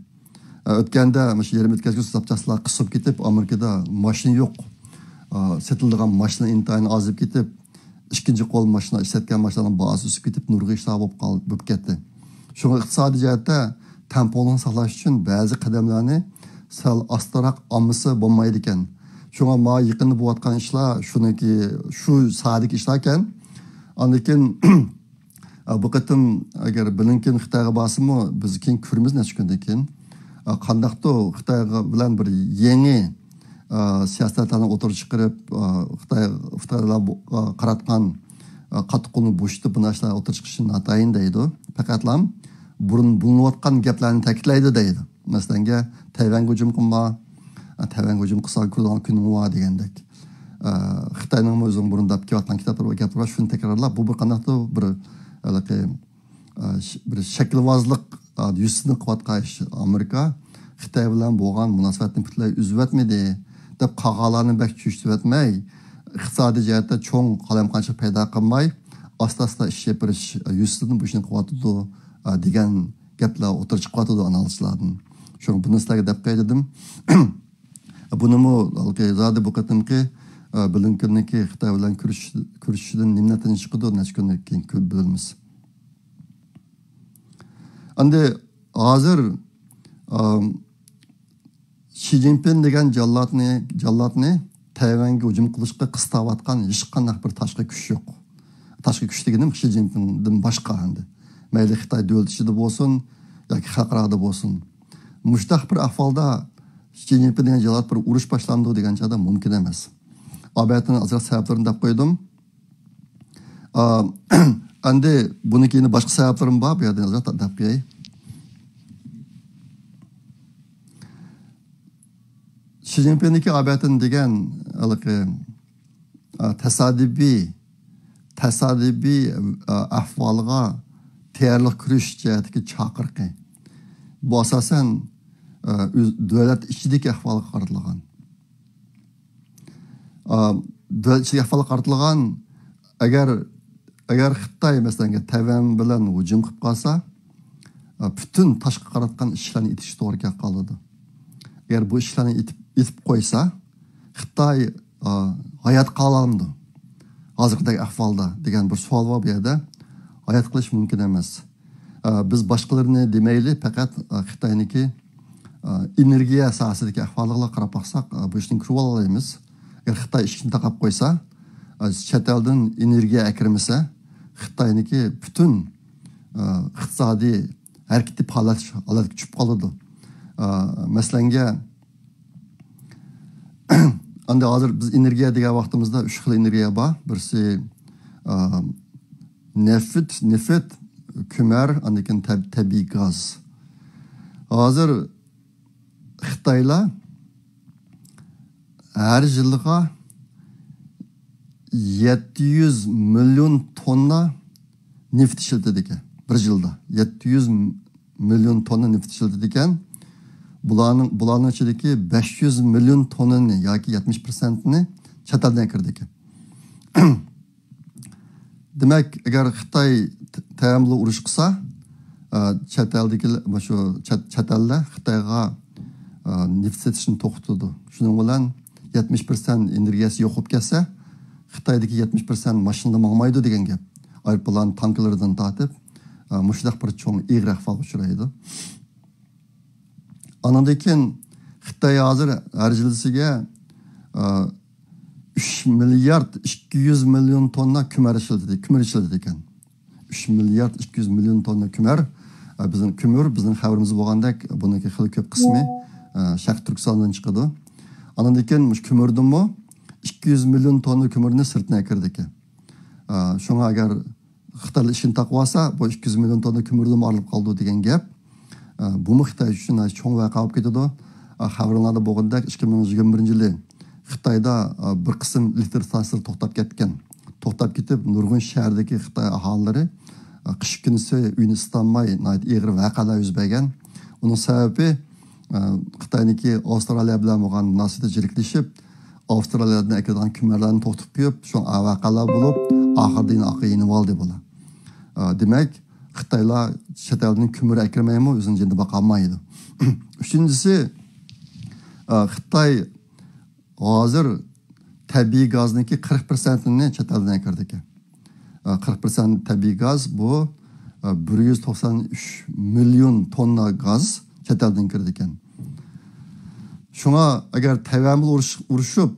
O'tganda mana shu yerim o'tkazgich zapchastlar qisib ketib, Amerikada mashina yo'q. Setildigan mashina intayin ozib ketib, ikkinchi qo'l mashina ishlatgan mashinalarning bahosi o'sib ketib, nurg'a ishlar bo'lib ketdi. Shunga iqtisodiy jihatda temponi saqlash uchun ba'zi qadamlarni sal astaraq olmasa bo'lmaydi ekan. Shunga yaqinda bo'layotgan ishlar shuniki shu sohadagi ishlar ekan. Ondan bu qatim agar Blinken Xitoyga borsimi, biz keyin ko'ramiz necha kundan keyin. Qandaqdir Xitoyga bilan bir yangi siyosatlarni o'tirib chiqarib, Xitoylar qaratgan qattiqni bo'shitib, bu narsalar o'tirib chiqishni atayin deydi. Faqatlam burun bulinayotgan gaplarni ta'kidlaydi deydi. Masalan, Tayvanga hujum qilma, Tayvanga hujum qilsa kurdan kunim va degandek. Xitoyning o'zining burundab kelayotgan kitoblar shuni takrorlab, bu bir qandaqdir bir shaklvozlik yuzini qilayotgan Amerika Xitoy bilan bo'lgan munosabatni butunlay uzib o'tmadi deb qog'olarni bak tushishib o'tmay, iqtisodiy jihatda cho'ng qalamqancha paydo qilmay, asta-asta ish yapirish yuzini bushini qilyotdi degan gaplar o'tirib chiqyotdi analizlardan. Shuni buni sizlarga deb qo'ydim. Bunimi zodi bu qatimki Blinken'niki Xitoy bilan ko'rishidan nima natija chiqdi, necha kundan keyin ko'p bilamiz. Endi hozir Xi Jinping degan jallatni Tayvanga hujum qilishga qistavotgan hech qanday bir tashqi kuch yo'q. Tashqi kuch deganim Xi Jinpingdan boshqa endi. Mayli Xitoy davlat ichida bo'lsin yoki xalqaro bo'lsin. Mushtaq bir ahvolda Xi Jinping degan jallat bir urush boshlandi degan joyda mumkin emas. Abatini azroq sabablarini deb qo'ydim. Endi bunikini boshqa sabablarim bor, bu yerda azroq deb qo'yay. Xi Jinping'deki abatini degan tasodifiy ahvolga tayyorlik ko'rish jihatidagi chaqiriqi. Bu asosan davlat ichidagi ahvolga qaratilgan. Davlat ichidagi ahvolga qaratilgan, agar Xitoy masalan Tayvan bilan hujum qilib qolsa, butun tashqi qaratgan ishlarni itish to'g'ri kelib qoladi. Agar bu ishlarni itib qo'ysa, Xitoy hayot qolamdi. Hozirgi ahvolda degan bir savol bor bu yerda. Hayot qilish mumkin emas. Biz boshqalarni demayli, faqat Xitoyniki energiya sohasidagi ahvolga qarab baqsak, bu ishni ko'rib olamiz. Agar Xitoy ishni taqab qo'ysa, chet eldan energiya akirmasa, Xitoyniki butun iqtisodiy harakati holatga tushib qoladi. Masalanga anda hozir biz energiya degan vaqtimizda 3 xil energiya bor. Birisi neft, ko'mir, andan keyin tabiiy gaz. Hozir Xitoylar her yıllığa 700 milyon tonna neft işletildi. Bir yılda 700 milyon tonna neft işletildi. Bularning içindeki 500 milyon tonnani yoki 70%ni chet eldan kirdi. Demak, agar Xitoy tayamli urush qilsa, chet eldagi shu chet ellar Xitoyga neft setishni to'xtatadi. Shuning bilan 70% energiyasi yo'q bo'lib ketsa, Xitoydagi 70% mashina mangmaydi degan gap. Aeroplan tanklardan tortib, mushdaq bir cho'ng ig'ir ahvolga uchraydi. Andan keyin Xitoy hozir har yilisiga 3 milyard 200 milyon tonna ko'mir ishlatadi ekan. 3 milyard 200 milyon tonna ko'mir. Bizning xabarimiz bo'lgandek, buniki xil ko'p qismi Sharq Turkistondan chiqadi. Andan keyin mush ko'mirdanmi 200 milyon tonna ko'mirni sirtdan kirdi ekan. Shunga agar Xitoy ishini taqib olsa, bu 200 milyon tonna ko'mirdan olib qoldi degan gap. Bu Xitoy uchun cho'ng voqea bo'lib ketadi. Xabarlarda bo'lgandek 2021-yili Xitoyda bir qism elektr stansiyalar to'xtab ketgan. To'xtab ketib, nurg'un shahardagi Xitoy aholilari qish kunisi uyni isitolmay, ig'ir voqealar yuz bergan. Uning sababi Xitoyniki Avstraliya bilan bo'lgan munosabat jiriklashib, Avstraliyadan akadigan ko'mirlarni to'xtatib qo'yib, shu voqealar bo'lib, oxirida aqiyini oldi bo'la. Demak, Xitoylar chet eldan ko'mir akirmaymi, o'zini jindi boqolmaydi. Uchinchisi, Xitoy hozir tabiiy gazniki 40%ni chet eldan akirdi ekan. 40% tabiiy gaz bu 193 milyon tonna gaz chet eldan kirdi ekan. Shunga agar tayvanli urushib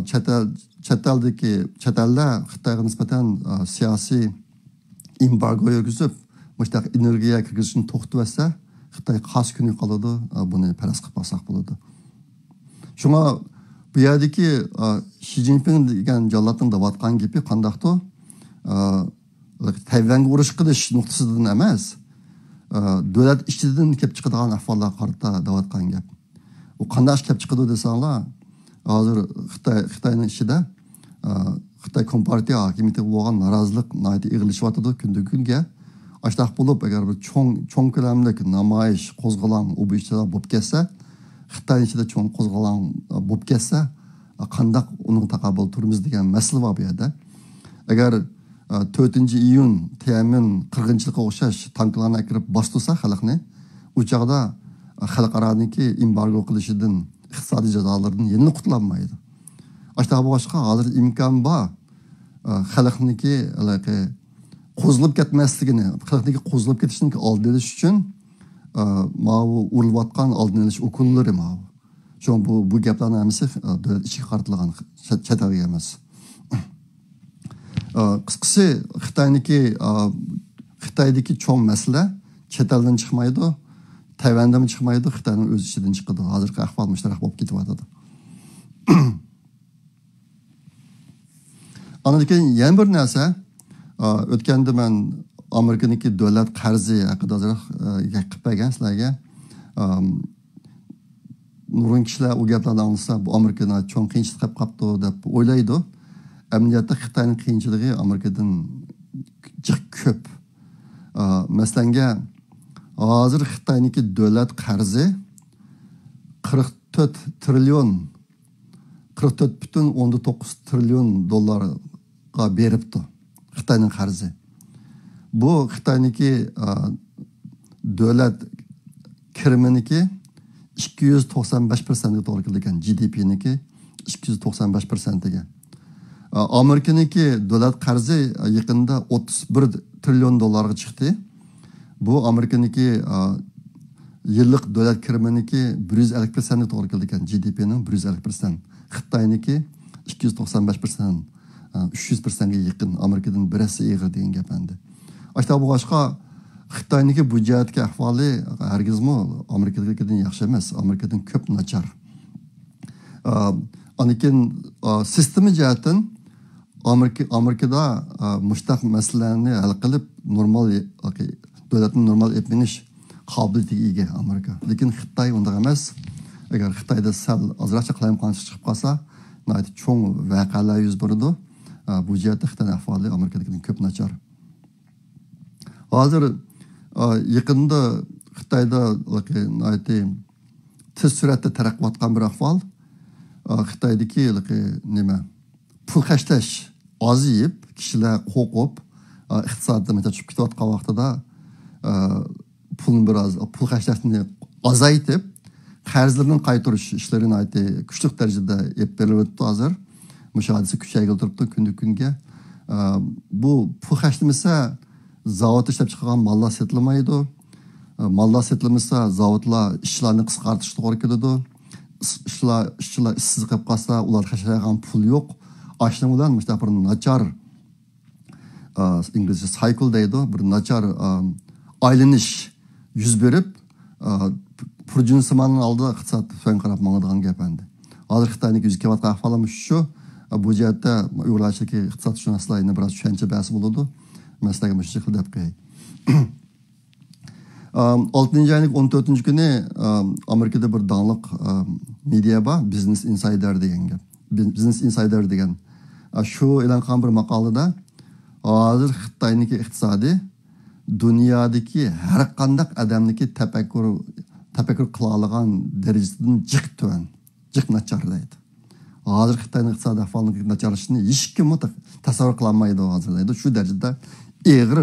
chet ellar Xitoyga nisbatan siyosiy embargo yurgizib, mushtaq energiya kirgizishni to'xtatsa, Xitoy qas kuni qoladi, buni faraz qilib olsak bo'ladi. Shunga bu yerdagi Xi Jinping degan jallodning deyotgan gapi qandaqdir? Tayvanga urush qilish nuqtasidan emas, davlat ichidan kelib chiqadigan ahvollar qarata deyotgan gap. U qanday kelib chiqadi desanglar, hozir Xitoyning ichida Xitoy Kompartiya hokimiyatiga bo'lgan norozilik ig'ilishyotdi kundan-kunga. Ashtaq bo'lib, agar bir cho'ng ko'lamli namoyish qo'zg'alon u ishlar bo'lib ketsa, Xitoy ichida cho'ng qo'zg'alon bo'lib ketsa, qanday uni taqabul turimiz degan masala bor bu yerda. Agar 4-iyun Tiananmen qirg'inchiligiga o'xshash tanklarni kirib bostirsa xalqni, u chog'da xalqaroniki embargo qilishidan, iqtisodiy jazolardan yana qutlanmaydi. Ashtaq boshqa hozir imkon bor. Xalqniki qo'zilib ketmasligini, xalqniki qo'zilib ketishini oldini olish uchun ma'vu urilayotgan oldini olish ukullari ma'vu. Shu bu gaplarning hammasi davlat ichiga qaratilgan, chet elga emas. Qisqasi Xitoydagi cho'ng masala chet eldan chiqmaydi, Tayvandan chiqmaydi, Xitoyning o'z ichidan chiqadi. Hozirgi ahvol mushtarak bo'lib ketyapti. Andan keyin yana bir narsa, o'tganda men Amerikaniki davlat qarzi haqida gapirib bergan sizlarga. Nurg'un kishilar u gaplarni anglasa, bu Amerikani cho'ng qiyinchilik qilib qolibdi deb o'ylaydi. Amaliyotda Xitoyning qiyinchiligi Amerikadan jiq ko'p. Masalanga hozir Xitoyniki davlat qarzi 44 trilyon 44,9 trilyon dollarga beribdi Xitoyning qarzi. Bu Xitoyniki davlat kiriminiki 295% ga to'g'ri kelgan, GDP'niki 295%ga. Amerikaniki davlat qarzi yaqinda 31 trilyon dollarga chiqdi. Bu Amerikaniki yillik davlat kiriminiki 150% ga to'g'ri kelgan, GDP'ning 150%. Xitoyniki 295%, 300% ga yaqin. Amerikadan birasi ig'ir degan gap endi. Ashta bu boshqa Xitoyniki bu jihatdagi ahvoli hargizmi Amerikadagidan yaxshi emas, Amerikadan ko'p nachar. Anikin sistema jihatdan Amerikada mushtaq masalalarni hal qilib normal davlatning normal etmenish qobiliyatiga ega Amerika. Lekin Xitoy unday emas. Agar Xitoyda sal ozroqcha qilayotgan chiqib qolsa, nayt cho'ng voqealar yuz beradi. Bu jihatda Xitoy ahvoli Amerikadagidan ko'p nachar. Hozir yaqinda Xitoyda tez suratda taraqqiy etgan bir ahvol. Xitoydagi nima? Pul xashlash ozayib, kishilar qo'rqib, iqtisodda tushib ketayotgan vaqtida pul xashlashni azaytib, qarzlarni qaytarish ishlarini kuchli darajada olib berilyapti hozir. Mushohadasi kuchayib turibdi kun-kunga. Bu pul xashlamasa zavod ishlab chiqargan mallar setilmaydi. Mallar setilmasa zavodlar ishlarni qisqartirish to'g'ri keladi. Ishchilar ishsiz qolib qolsa, ular xashlagan pul yo'q. Ashning bilan bir nachar İngilizce cycle deydi, bir nachar aylanish yuz berib, purjun simanning oldida iqtisod so'ng qarab mangadigan gap endi. Hozir Xitoyning yuz kelayotgan ahvolimiz shu. Bu jihatda uyg'urlardagi iqtisodshunoslarning biroz tushuncha bahsi bo'ladi. Maslaga mushtiq deb qo'yay. 6-oyning 14-kuni Amerikada bir dağlıq media bor, Business Insider degan gap. Business Insider degan. Shu e'lon qilgan bir maqolada hozir Xitoyning iqtisodi dunyodagi har qanday odamniki tafakkur qila olgan darajadan jiq tuvan, jiq nachar deydi. Hozir Xitoyning iqtisodiy ahvolining nacharlashishini hech kim tasavvur qila olmaydi hozir deydi. Shu darajada eg'ir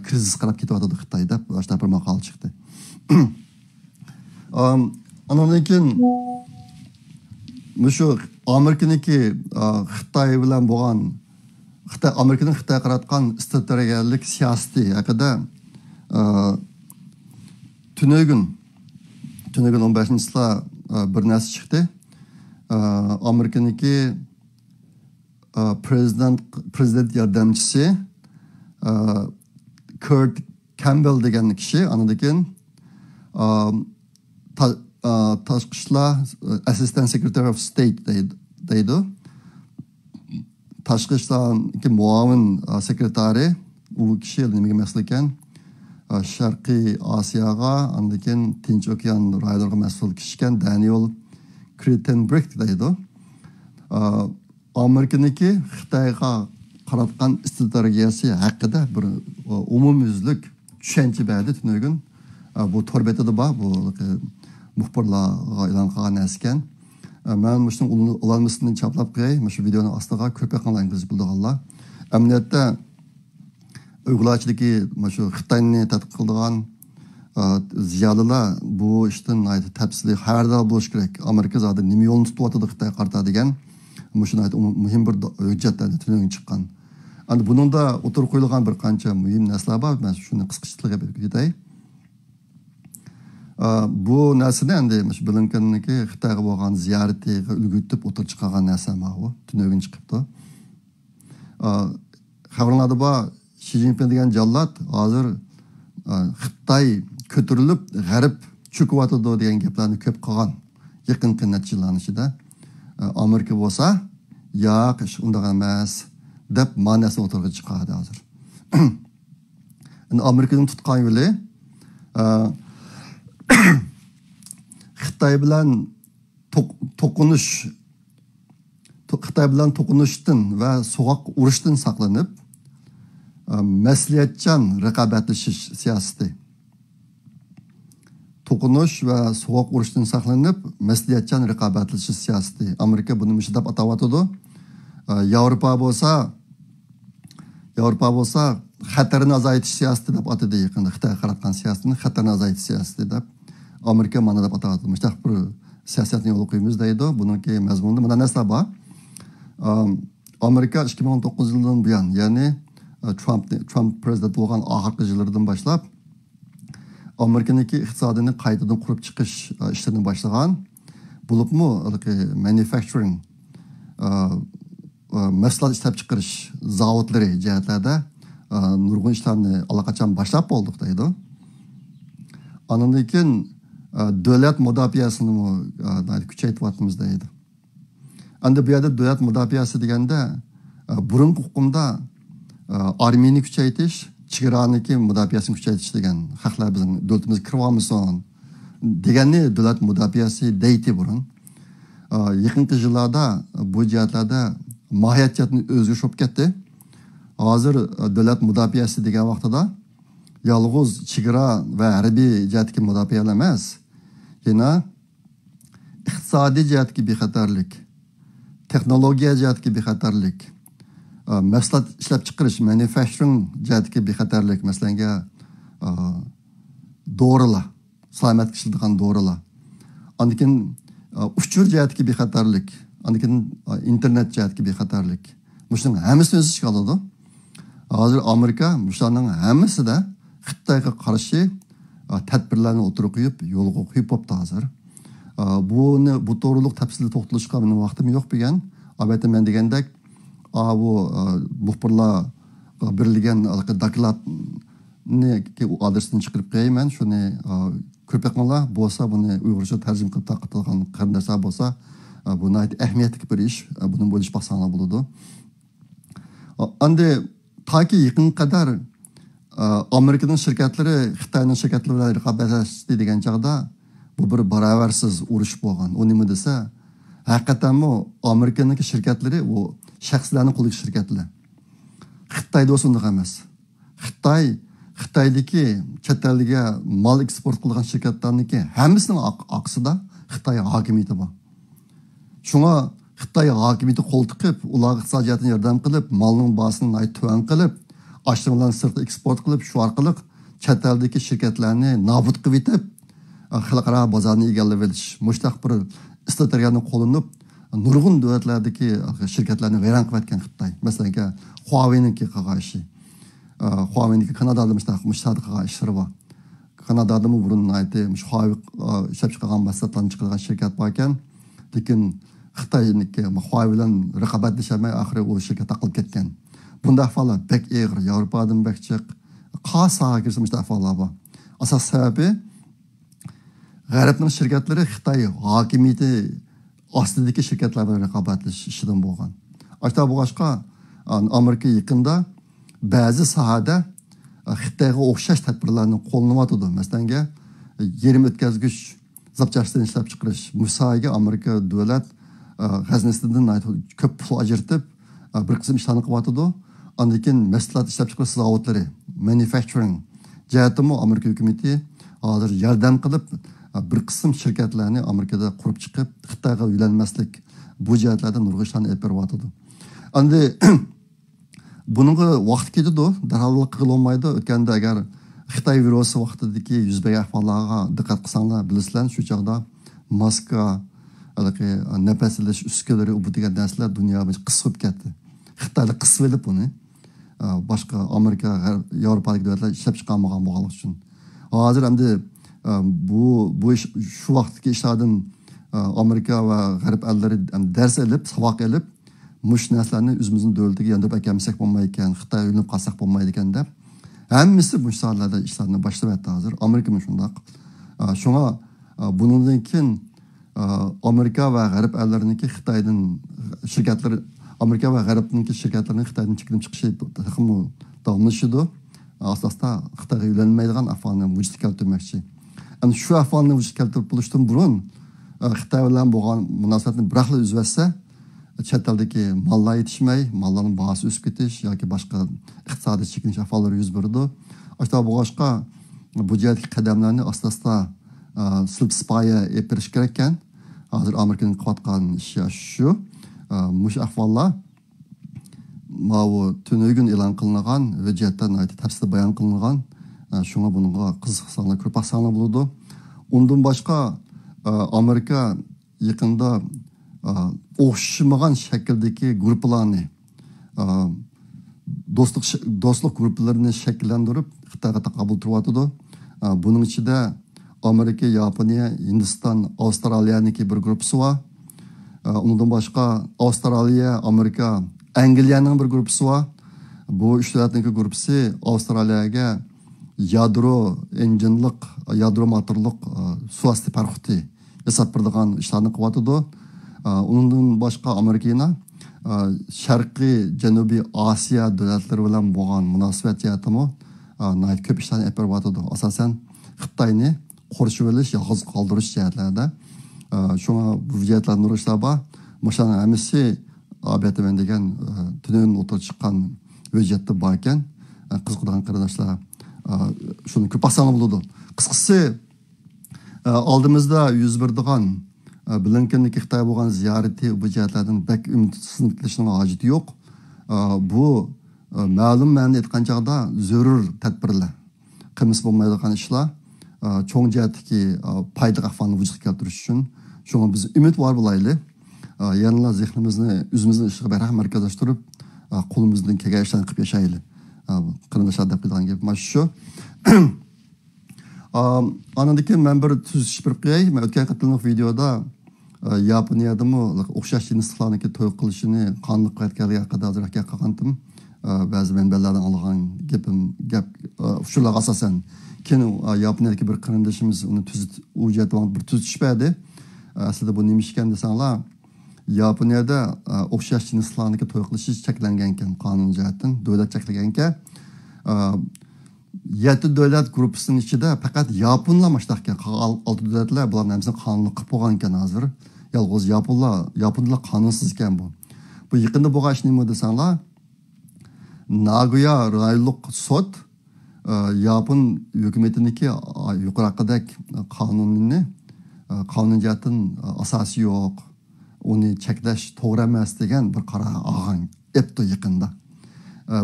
krizis qarab ketyapti Xitoyda. Boshqa bir maqola chiqdi. Andan keyin shu Amerikaniki Xitoy bilan bo'lgan Amerikaning Xitoyga qaratgan strategik siyosati haqida tunugun 15-yilda bir narsa chiqdi. Amerikaniki prezident yordamchisi Kurt Campbell degan kishi anadan tashqi ishlar Assistant Secretary of State deydi. Tashqi ishlarning muavin sekretari u kishi nimaga mas'ul ekan? Sharqiy Osiyoga, anadan Tinch okean rayonlariga mas'ul kishi ekan, Daniel Crittenbrick deydi. Amerikaniki Xitoyga qaratgan strategiyasi haqida bir umumyuzlik tushuncha berdi tunugun. Bu torbetada bor, bu muxbirlarga e'lon qilgan narsa ekan. Men mushning ulanmasini chaplab qo'yay, shu videoni ostiga ko'p qilgan ingliz bildiganlar. Amaliyotda uyg'urlarchiligi shu Xitoyni tadqiq qilgan ziyolilar bu ishdan tafsili xabardor bo'lish kerak. Amerika zodi nima yo'lni tutyapti Xitoy qarta degan mushuni muhim bir hujjatlarni tunugun chiqqan. Endi buningda o'tirib qo'yilgan bir qancha muhim narsalar bor. Men shuni qisqacha aytay. Bu narsani endi Blinken'niki Xitoyga bo'lgan ziyoratiga ulgurtib o'tirib chiqargan narsa bu. Tunugun chiqibdi. Xabarlarda bor Xi Jinping degan jallod hozir Xitoy ko'tarilib g'arb cho'kyotdi degan gaplarni ko'p qilgan. Yaqinqi natijalanishida Amerika bo'lsa, yo'q, unday emas deb ma'nosini o'tirg'i chiqadi hozir. Endi Amerikaning tutgan yo'li Xitoy bilan to'qinishdan va so'g'oq urushdan saqlanib, masliyatchan raqobatlashish siyosati. To'qinish va so'g'oq urushdan saqlanib, masliyatchan raqobatlashish siyosati. Amerika buni mush deb atayotdi. Yevropa bo'lsa xatarni azaytish siyosati deb atadi yaqinda. Xitoy qaratgan siyosatni xatarni azaytish siyosati deb Amerika mana deb atayotdi. Mushtaq bir siyosatni yo'l qo'yamiz deydi. Buningki mazmunida mana narsa bor. Amerika 2019 yildan buyon, ya'ni Trump prezident bo'lgan oxirgi yillardan boshlab Amerikaniki iqtisodini qaytadan qurib chiqish ishlarini boshlagan. Bo'libmi manufacturing mahsulot ishlab chiqarish zavodlari jihatlarda nurg'un ishlarni allaqachon boshlab bo'ldik deydi. Andan keyin davlat mudofaasini kuchaytiryapmiz deydi. Endi bu yerda davlat mudofaasi deganda burungi hukmda armiyani kuchaytirish, chegaraniki mudofaasini kuchaytirish degan haqlar bizning davlatimizga kirib olmasin deganni davlat mudofaasi deydi burun. Yaqinqi yillarda bu jihatlarda mohiyat jihatini o'zgarish bo'lib ketdi. Hozir davlat mudofaasi degan vaqtida yolg'iz chegara va harbiy jihatga mudofaa emas, yana iqtisodiy jihatga bexatarlik, texnologiya jihatga bexatarlik, mahsulot ishlab chiqarish, manufacturing jihatga bexatarlik, masalan, dorilar, salomatga ishlaydigan dorilar. Andan uchur jihatga bexatarlik, andan internet jihatga bexatarlik. Buning hammasini o'z ichiga oladi. Hozir Amerika bularning hammasida Xitoyga qarshi tadbirlarni o'tirib qo'yib, yo'lga qo'yib bo'libdi hozir. Bu to'g'riliq tafsilga to'xtalishga mening vaqtim yo'q bo'lgan. Albatta men degandek, bu muxbirlar berilgan dokladni adresini chiqarib qo'yaman. Shuni ko'p qilinglar, bo'lsa buni uyg'urcha tarjima qilib taqdirlagan qarindoshlar bo'lsa, bu nihoyat ahamiyatli bir ish, buni bo'lish baxsana bo'ladi. Endi taki yaqin qadar Amerika'nın şirketleri Xitoyning şirketlari bilan raqobatlashdi degan chog'da bu bir barobarsiz urush bo'lgan. U nima desa, haqiqatanmi Amerikaning şirketleri o shaxslarning qo'lidagi shirkatlar. Xitoyda o'sundaq emas. Xitoydagi chet elga mal eksport qilgan shirkatlarniki hammasining aqsida Xitoy hokimiyati bor. Shunga Xitoy hokimiyati qo'l tiqib, ularga iqtisodiyotni yordam qilib, malning bahosini tuvan qilib, aşırılan sırtı eksport kılıp şu arkalık çeteldeki şirketlerini nabut qilib etib, xalqaro bozorni egallab olish, mushtaq bir strategiyaning qo'llanib, nurg'un davlatlardagi shirkatlarni vayron qilib etgan Xitoy. Masalan, Huawei'ninki qilgan ishi. Huawei'ninki Kanadada mushtaq qilgan ishlari bor. Kanadada burun aytdi, Huawei ishlab chiqargan mahsulotlarni chiqargan shirkat bor ekan, lekin Xitoyniki Huawei bilan raqobatlashamay oxiri u shirkat taqilib ketgan. Bunda falan bek eğir, Avrupa'dan bek çık, kasa girmiş defalar var. Asas sebebi, G'arbning şirketleri Xitoy hakimiyeti ostidagi şirketler bilan raqobatlashishidan bo'lgan. Hatta bu başqa Amerika yaqinda ba'zi sohada Xitoyga o'xshash tadbirlarni qo'llanayotdi. Masalan, yerim o'tkazgich zapchastini ishlab chiqarish, musoyaga Amerika davlat g'aznasidan ko'p pul ajratib bir qism ishlarni qilyotdi. Ondan keyin mahsulot ishlab chiqarish zavodlari, manufacturing jihatimi Amerika hukumati hozir yordam qilib bir qism shirkatlarni Amerikada qurib chiqib, Xitoyga uylanmaslik bu jihatlarda nurg'un ishlarni olib beryapti. Endi buningga vaqt ketadi, darhol qilolmaydi. O'tganda agar Xitoy virusi vaqtidagi yuz bergan ahvollarga diqqat qilsanglar, bilasizlar, shu chog'da maska, nafasalash uskunalari bu degan narsalar dunyoga qisib ketdi. Xitoylar qisib olib buni boshqa Amerika, Yevropalik davlatlar ishlab chiqarmagan bo'lganligi uchun. Hozir endi bu shu vaqtdagi ishlardan Amerika va g'arb ellari dars olib, saboq olib, mush narsalarni o'zimizning davlatiga yandirib akamsak bo'lmaydi ekan, Xitoy o'linib qolsak bo'lmaydi ekan deb, hammasi bu sohalarda ishlarni boshlayapti hozir. Amerika shundoq. Shunga bundan keyin Amerika va g'arb ellarininki Xitoydan shirkatlari, Amerika va g'arbninki shirkatlarining Xitoydan chiqib chiqishi davomlashadi. Asosda Xitoyga uylanmaydigan ahvolni vujudga keltirmoqchi. Ana shu ahvolni vujudga keltirib bo'lishdan burun Xitoy bilan bo'lgan munosabatni biroqla uzvatsa, chet eldagi mallar yetishmay, mallarning bahosi o'sib ketish yoki boshqa iqtisodiy cheklanish ahvollari yuz berdi. Hatta bu boshqa bu jihatdagi qadamlarni asosda silp spaya berish kerak ekan. Hozir Amerikaning qilayotgan ishi shu. Mush ahvollar bu tunugun e'lon qilingan va jihatdan tafsil bayon qilingan. Shunga bunga qiziqsanglar, ko'p aqsanglar bo'ladi. Undan boshqa Amerika yaqinda o'xshamagan shakldagi guruhlarni, do'stlik guruhlarini shakllantirib Xitoyga taqabul turyapti. Buning ichida Amerika, Yaponiya, Hindiston, Avstraliyaniki bir guruhi bor. Undan boshqa Avstraliya, Amerika, Angliyaning bir guruhi bor. bu üç devletning gruppasi Avstraliyaga yadro enjinlik, yadro motorliq suvosti parxuti yasab beradigan ishlarni qilyotidi. Undan boshqa Amerikani Sharqiy Janubiy Osiyo davlatlari bilan bo'lgan munosabat jihatimi ko'p ishlarni olib beryotidi. Asosan Xitoyni qo'rshib olish, yolg'iz qoldirish jihatlarida. Shunga bu jihatlarni urishlar bor. Mushani hammasi ABTmen degan tunan o'tirib chiqqan vaziyatda bor ekan. Qiziqadigan qarindoshlar shuni ko'p asanga bo'ladi. Qisqasi oldimizda yuz beradigan Blinken'deki Xitoy bo'lgan ziyarati bu jihatlardan bak umidsiz qilishning hojati yo'q. Bu ma'lum ma'noda aytgan chog'da zarur tadbirlar. Qilmis bo'lmaydigan ishlar, cho'ng jihatdagi foyda ahvolni vujudga keltirish uchun shunga biz umid bor bo'laylik. Yanılar zihnimizni, o'zimizni ishga barham markazlashtirib, qo'limizdan kelgan ishlarni qilib yashaylik. Qarindoshlar deb qo'ygan gap mana shu. Andan keyin men bir tuzish berib qo'yay. Men o'tgan qatilmoq videoda Yaponiyadami o'xshash jinslarniki to'y qilishini qanday qilayotganligi haqida ozroq gap qilgandim. Ba'zi manbalardan olgan gap shularga asosan keyin Yaponiyadagi bir qarindoshimiz uni tuzib ujatdan bir tuzishmadi. Aslida bu nima ekan desanglar, Yaponiyada o'xshash jinslarniki to'y qilishi cheklangan ekan qonun jihatdan, davlat cheklagan ekan. 7 davlat gruppasining ichida faqat Yaponlar mashtaxga qolgan 6 davlatlar bularning hammasini qonunli qilib qo'ygan ekan hozir. Yolg'iz Yaponlar qonunsiz ekan bu. Bu yaqinda bo'lgan ish nima desanglar, Nagoya rayonlik sud Yapon hukumatiniki yuqoraqidek qonun jihatdan asosi yo'q, uni cheklash to'g'ri emas degan bir qaror olgan epti yaqinda.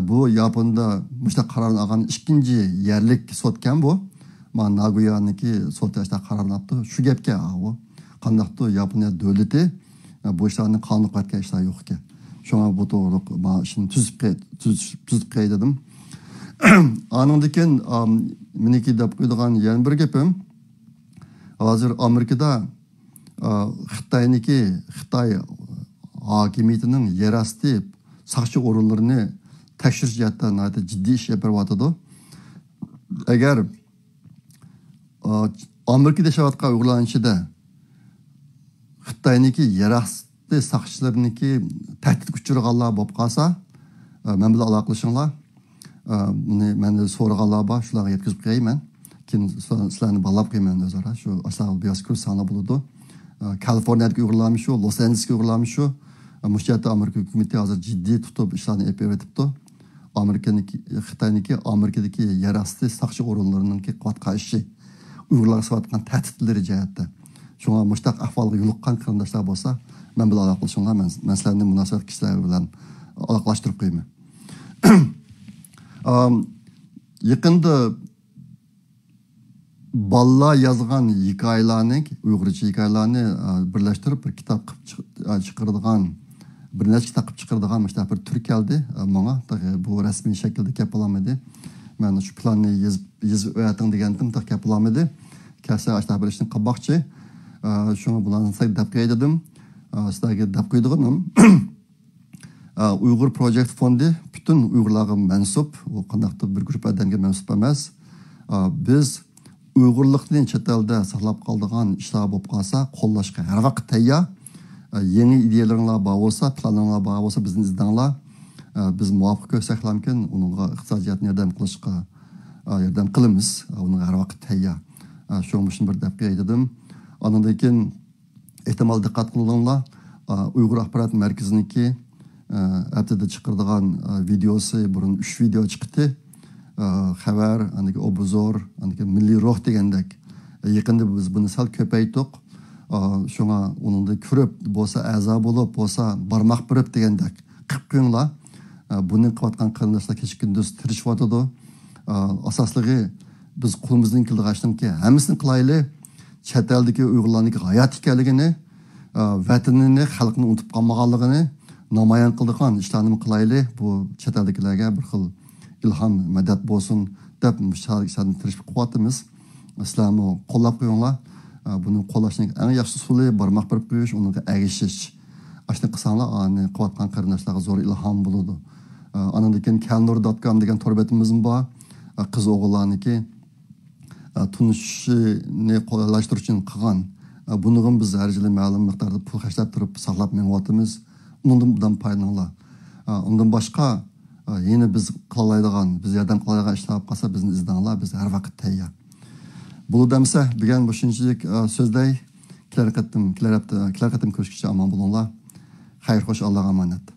Bu Yaponda müşta kararını algan ikinci yerlik sotken bu. Ma Nagoya'nınki sotlaşta kararını yaptı. Şu gepke o. Kandaktı Yaponiya devleti bu işlerin kanun katken işler yok ki. Şu an bu doğru ma şimdi tüzüp dedim. Anındaken miniki de koyduğun yan bir gepim. Hazır Amerika'da Xitay hakimiyetinin yerasti sakçı orunlarını tekşiriş jihatdan ciddi iş yapılatıdı. Eğer Amerika'da yaşayotgan uyg'urlarningida Xitoyniki yerasti saqchilarniki tahdid uchirganlar bo'lib qolsa, men bilan aloqa qilishinglar. Buni menda so'raganlar bor, shularga yetkazib qo'yayman. Keyin sizlarni ballab qo'yman o'zaro. Shu asal bioskop sana bo'ladi. Kaliforniyadagi uyg'urlarmi shu, Los Angelesdagi uyg'urlarmi shu. Müştiyatda Amerika hükümeti hazır ciddi tutup işlerini epey etipti. Xitoyniki Amerikadagi yerasti saqchi o'rinlarininki quvvat qarshi Uyg'urlarga so'ratgan tahdidlari jihatda. Shunga mushtaq ahvolga yo'liqqan qarindoshlar bo'lsa, men bilan aloqa qilishinglar, men sizlarni munosabat kishilar bilan aloqalashtirib qo'yaman. Yaqinda balla yozgan hikoyalarning, Uyg'urcha hikoyalarni birlashtirib bir kitob chiqaradigan bir necha kitap chiqaradigan bir tur keldi menga. Bu rasmiy shaklda kelib olmadi. Men shu planni yozib o'yating degandim, kelib olmadi. Kelsa ashta bir ishni qilmoqchi. Shunga bularni deb qo'ydim. Sizlarga deb qo'ydim. Uyg'ur Project Fondi bütün Uyg'urlarga mansub, u qandaqdir bir guruh odamga mansub emas. Biz Uyg'urlikni chet elda saqlab qoldigan ishlar bo'lib qolsa, qo'llashga har vaqt tayyor. Yeni ideyalarınla bağ olsa, planlarla bağ olsa bizden izdanlar. Biz muvaffak görsek mümkün, onunla iqtisodiyatni yardım qilishga yardım qilamiz. Onun har vaqt tayyor. Şo'ng bir deb dedim. Ondan keyin ehtimal diqqat qilinglar. Uyg'ur axborot markaziniki haftada chiqaradigan videosi burun 3 video chiqdi. Xabar, andagi obzor, andagi milliy ruh degandek. Yaqinda biz buni sal ko'paytirdik. Şuna onun da kürüp, bolsa azab olup, bolsa barmaq birip degandek qilib qo'yinglar. Bunun qilayotgan qarindoshlar kecha kunduz tirishyotidu. Asosligi biz qo'limizdan kelganki, hammasini qilaylik. Chet eldagi Uyg'urlarning hayot ekanligini, vatanini, xalqini unutib qolmaganligini namoyon qiladigan ishlarni qilaylik. Bu chet eldagilarga bir xil ilhom, madad bo'lsin deb ishlarni tirishib qo'yamiz. Sizlarni qo'llab qo'yinglar. Bunu qo'llashning eng yaxshi usuli barmoq birib qo'yish, unga ergashish. Ashni qilsanglar, ani qilayotgan qarindoshlarga zo'r ilhom bo'ladi. Anandan keyin kalnur.com degan tor betimiz bor. Qiz o'g'illarniki tunishni qo'llashtirish uchun qilgan. Bunig'im biz har yili ma'lum miqdorda pul xarjlab turib saqlab mengyapmiz. Undan foydalaninglar. Undan boshqa yine biz qılalaydigan, biz yordam qiladigan ishlar olib qolsa bizni izdanglar, biz har vaqt tayyor. Bu demsa, degan bu shunchalik so'zlay. Kelar qatim ko'rishguncha omon bo'linglar. Xayr, xo'sh, Allohga omonat.